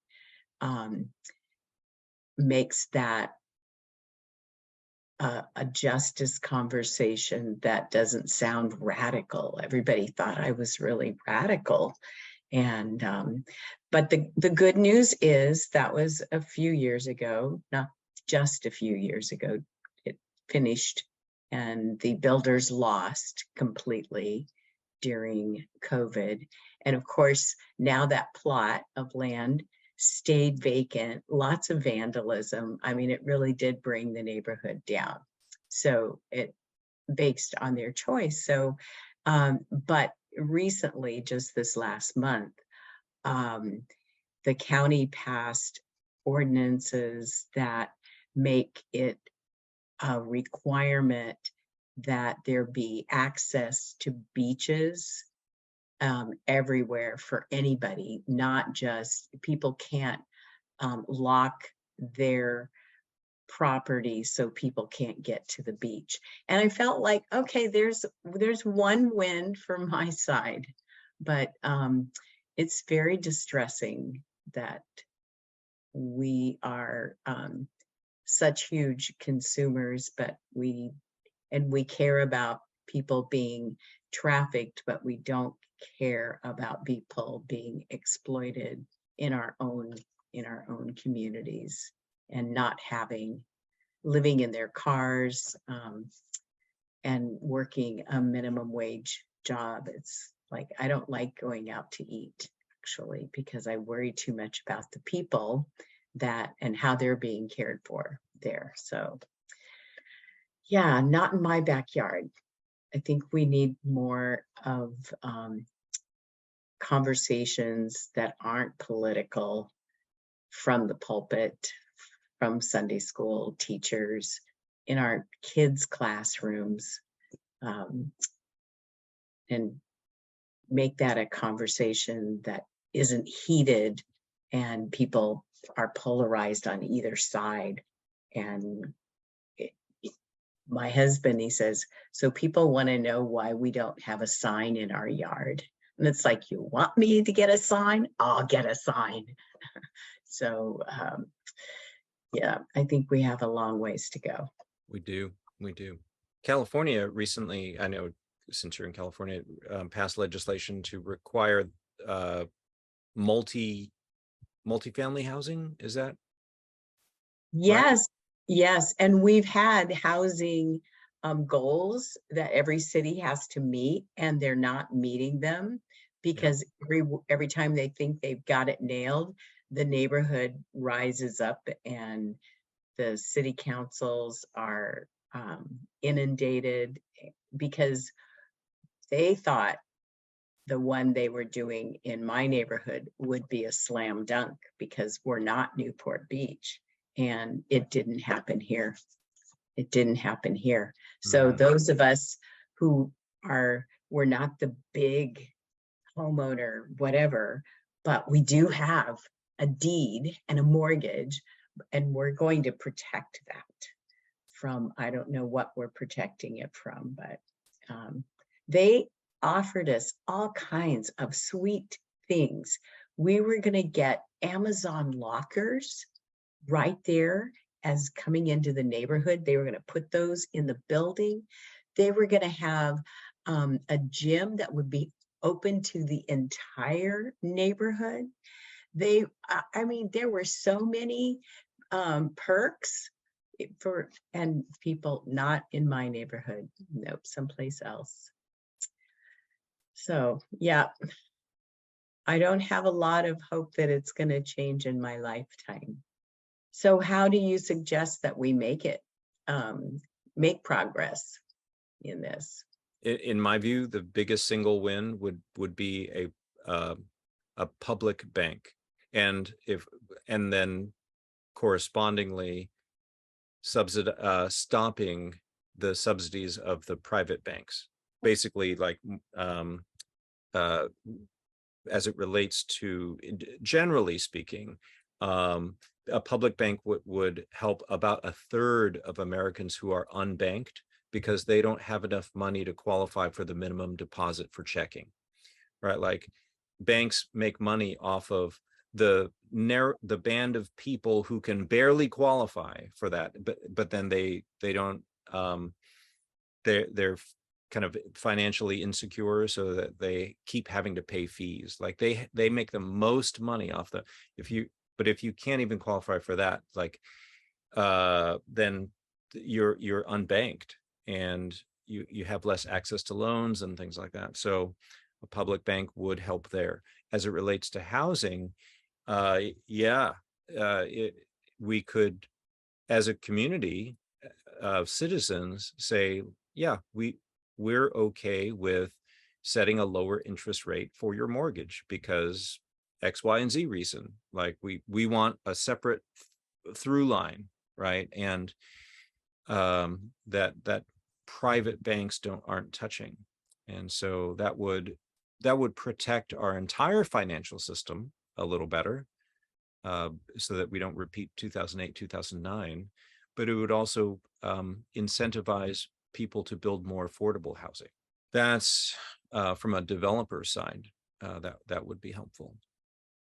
makes that a justice conversation that doesn't sound radical. Everybody thought I was really radical. And but the good news is that was a few years ago, not just a few years ago. It finished, and the builders lost completely during COVID. And of course, now that plot of land stayed vacant, lots of vandalism. I mean, it really did bring the neighborhood down. So it based on their choice. So, but recently, just this last month, the county passed ordinances that make it a requirement that there be access to beaches everywhere for anybody, not just people can't lock their property so people can't get to the beach. And I felt like, okay, there's one win from my side, but it's very distressing that we are such huge consumers, but we care about people being trafficked, but we don't care about people being exploited in our own communities and not living in their cars and working a minimum wage job. It's like, I don't like going out to eat, actually, because I worry too much about the people and how they're being cared for there. So yeah, not in my backyard. I think we need more of conversations that aren't political from the pulpit, from Sunday school teachers, in our kids' classrooms, and make that a conversation that isn't heated and people are polarized on either side. And my husband, he says, so people want to know why we don't have a sign in our yard. And it's like, you want me to get a sign? I'll get a sign. So yeah, I think we have a long ways to go. We do. California recently, I know since you're in California, passed legislation to require multifamily housing. Is that? Yes, yes. And we've had housing goals that every city has to meet, and they're not meeting them because every time they think they've got it nailed, the neighborhood rises up and the city councils are inundated because they thought the one they were doing in my neighborhood would be a slam dunk because we're not Newport Beach. And it didn't happen here. It didn't happen here. So those of us who we're not the big homeowner, whatever, but we do have a deed and a mortgage, and we're going to protect that from, I don't know what we're protecting it from, but they offered us all kinds of sweet things. We were going to get Amazon lockers right there as coming into the neighborhood. They were going to put those in the building. They were going to have a gym that would be open to the entire neighborhood. I mean, there were so many perks and people not in my neighborhood. Nope, someplace else. So yeah, I don't have a lot of hope that it's going to change in my lifetime. So how do you suggest that we make progress in this? In my view, the biggest single win would be a public bank, and then correspondingly stopping the subsidies of the private banks. Basically, like as it relates to, generally speaking, a public bank would help about a third of Americans who are unbanked because they don't have enough money to qualify for the minimum deposit for checking, right? Like banks make money off of the band of people who can barely qualify for that, but then they don't, they're kind of financially insecure, so that they keep having to pay fees. Like they make the most money off if you can't even qualify for that, like then you're unbanked and you have less access to loans and things like that. So a public bank would help there. As it relates to housing, we could, as a community of citizens, say, yeah, we're okay with setting a lower interest rate for your mortgage because X, Y, and Z reason. Like we want a separate through line, right? And that private banks aren't touching. And so that would protect our entire financial system a little better, so that we don't repeat 2008, 2009. But it would also incentivize people to build more affordable housing. That's from a developer side, that would be helpful.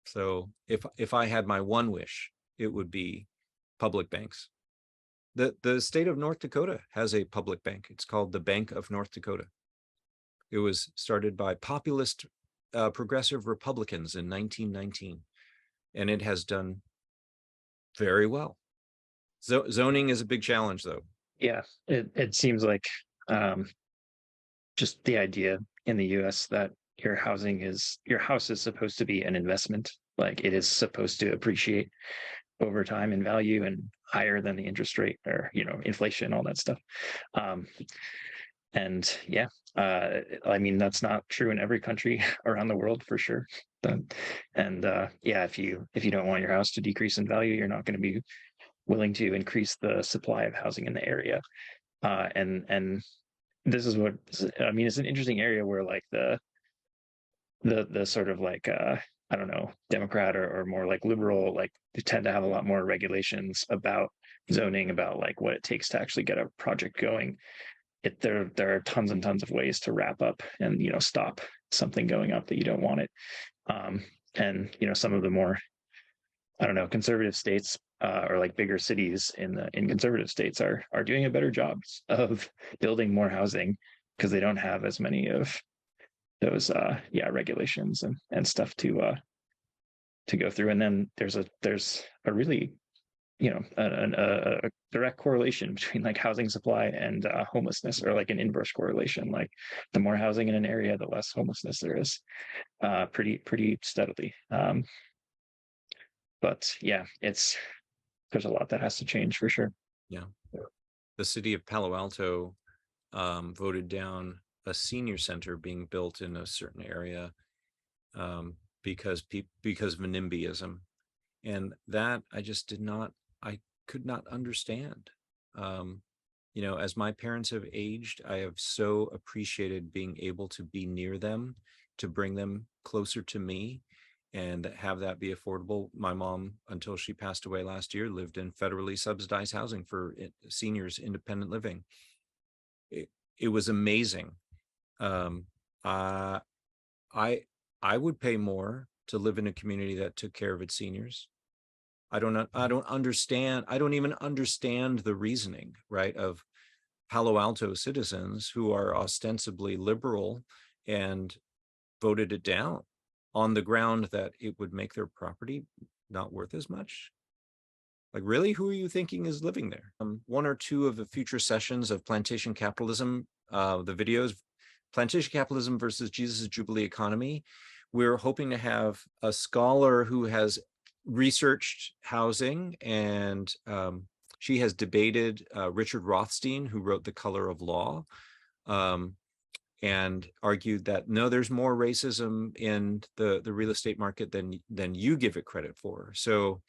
So if I had my one wish, it would be public banks. The state of North Dakota has a public bank. It's called the Bank of North Dakota. It was started by populist progressive Republicans in 1919, and it has done very well. Zoning is a big challenge, though. Yeah, it seems like just the idea in the US that your house is supposed to be an investment, like it is supposed to appreciate over time in value and higher than the interest rate or inflation, all that stuff. And yeah, I mean, that's not true in every country around the world for sure. If you don't want your house to decrease in value, you're not going to be willing to increase the supply of housing in the area. And this is what I mean. It's an interesting area where like the sort of like I don't know, Democrat or more like liberal, like they tend to have a lot more regulations about zoning, about like what it takes to actually get a project going. There are tons and tons of ways to wrap up and stop something going up that you don't want it. And some of the more, I don't know, conservative states or like bigger cities in conservative states are doing a better job of building more housing because they don't have as many of those regulations and stuff to go through. And then there's a really a direct correlation between like housing supply and homelessness, or like an inverse correlation. Like the more housing in an area, the less homelessness there is, pretty steadily. But yeah, there's a lot that has to change for sure. Yeah. The city of Palo Alto voted down a senior center being built in a certain area because of NIMBYism. And that I could not understand. As my parents have aged, I have so appreciated being able to be near them, to bring them closer to me, and have that be affordable. My mom, until she passed away last year, lived in federally subsidized housing for seniors, independent living. It was amazing. I would pay more to live in a community that took care of its seniors. I don't even understand the reasoning, right, of Palo Alto citizens who are ostensibly liberal and voted it down on the ground that it would make their property not worth as much. Like, really, who are you thinking is living there? One or two of the future sessions of Plantation Capitalism, the videos, Plantation Capitalism versus Jesus' Jubilee Economy, we're hoping to have a scholar who has researched housing, and she has debated Richard Rothstein, who wrote The Color of Law, and argued that no, there's more racism in the real estate market than you give it credit for. So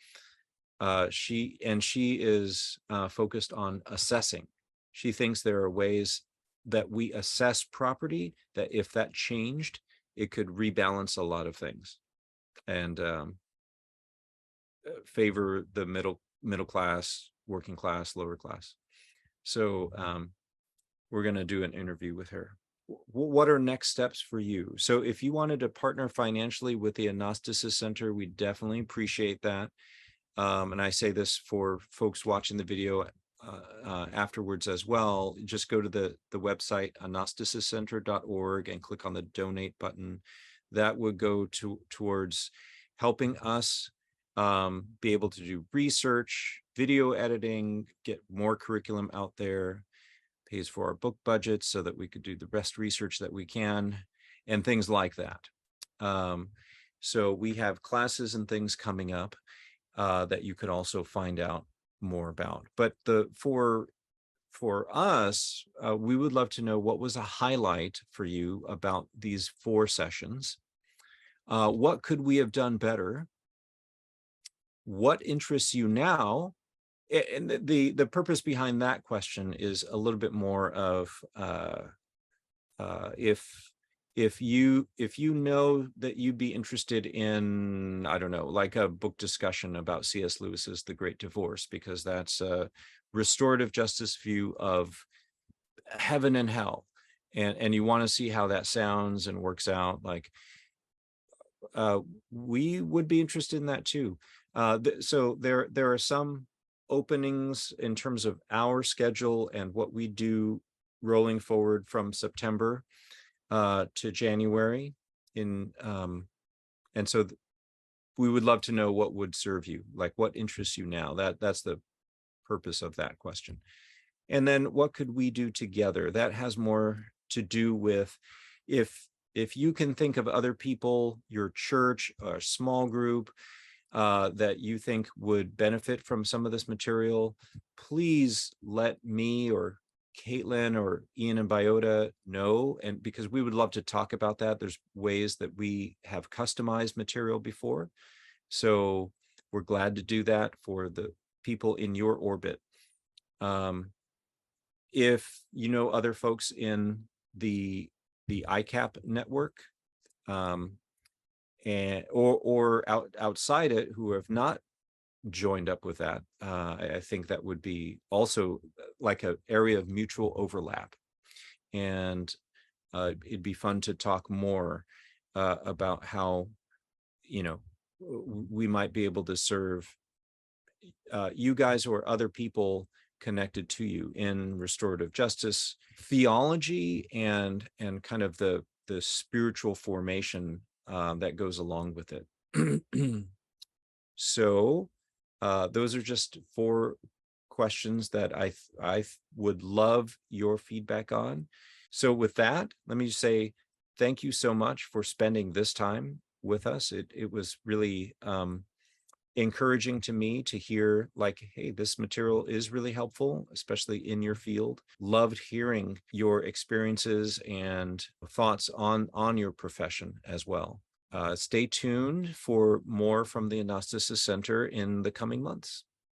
she is focused on assessing. She thinks there are ways that we assess property that if that changed, it could rebalance a lot of things and favor the middle class, working class, lower class. So we're going to do an interview with her. What are next steps for you? So if you wanted to partner financially with the Anastasis Center, we definitely appreciate that. And I say this for folks watching the video afterwards as well. Just go to the website anastasiscenter.org and click on the donate button. That would go towards helping us be able to do research, video editing, get more curriculum out there, pays for our book budgets so that we could do the best research that we can, and things like that. So we have classes and things coming up that you could also find out more about. But for us, we would love to know what was a highlight for you about these 4 sessions. What could we have done better? What interests you now? And the purpose behind that question is a little bit more of if you know that you'd be interested in, I don't know, like a book discussion about C.S. Lewis's The Great Divorce, because that's a restorative justice view of heaven and hell, and you want to see how that sounds and works out, like we would be interested in that too. So there are some openings in terms of our schedule and what we do rolling forward from September to January and so we would love to know what would serve you, like what interests you now. That's the purpose of that question. And then what could we do together? That has more to do with if you can think of other people, your church or small group that you think would benefit from some of this material, please let me or Katelyn or Ian and Biota know, and because we would love to talk about that. There's ways that we have customized material before, so we're glad to do that for the people in your orbit. If you know other folks in the ICAP network and or outside it who have not joined up with that, I think that would be also like an area of mutual overlap, and it'd be fun to talk more about how we might be able to serve you guys or other people connected to you in restorative justice theology and kind of the spiritual formation that goes along with it. So those are just 4 questions that I would love your feedback on. So with that, let me just say thank you so much for spending this time with us. It was really encouraging to me to hear like, hey, this material is really helpful, especially in your field. Loved hearing your experiences and thoughts on your profession as well. Stay tuned for more from the Anastasis Center in the coming months.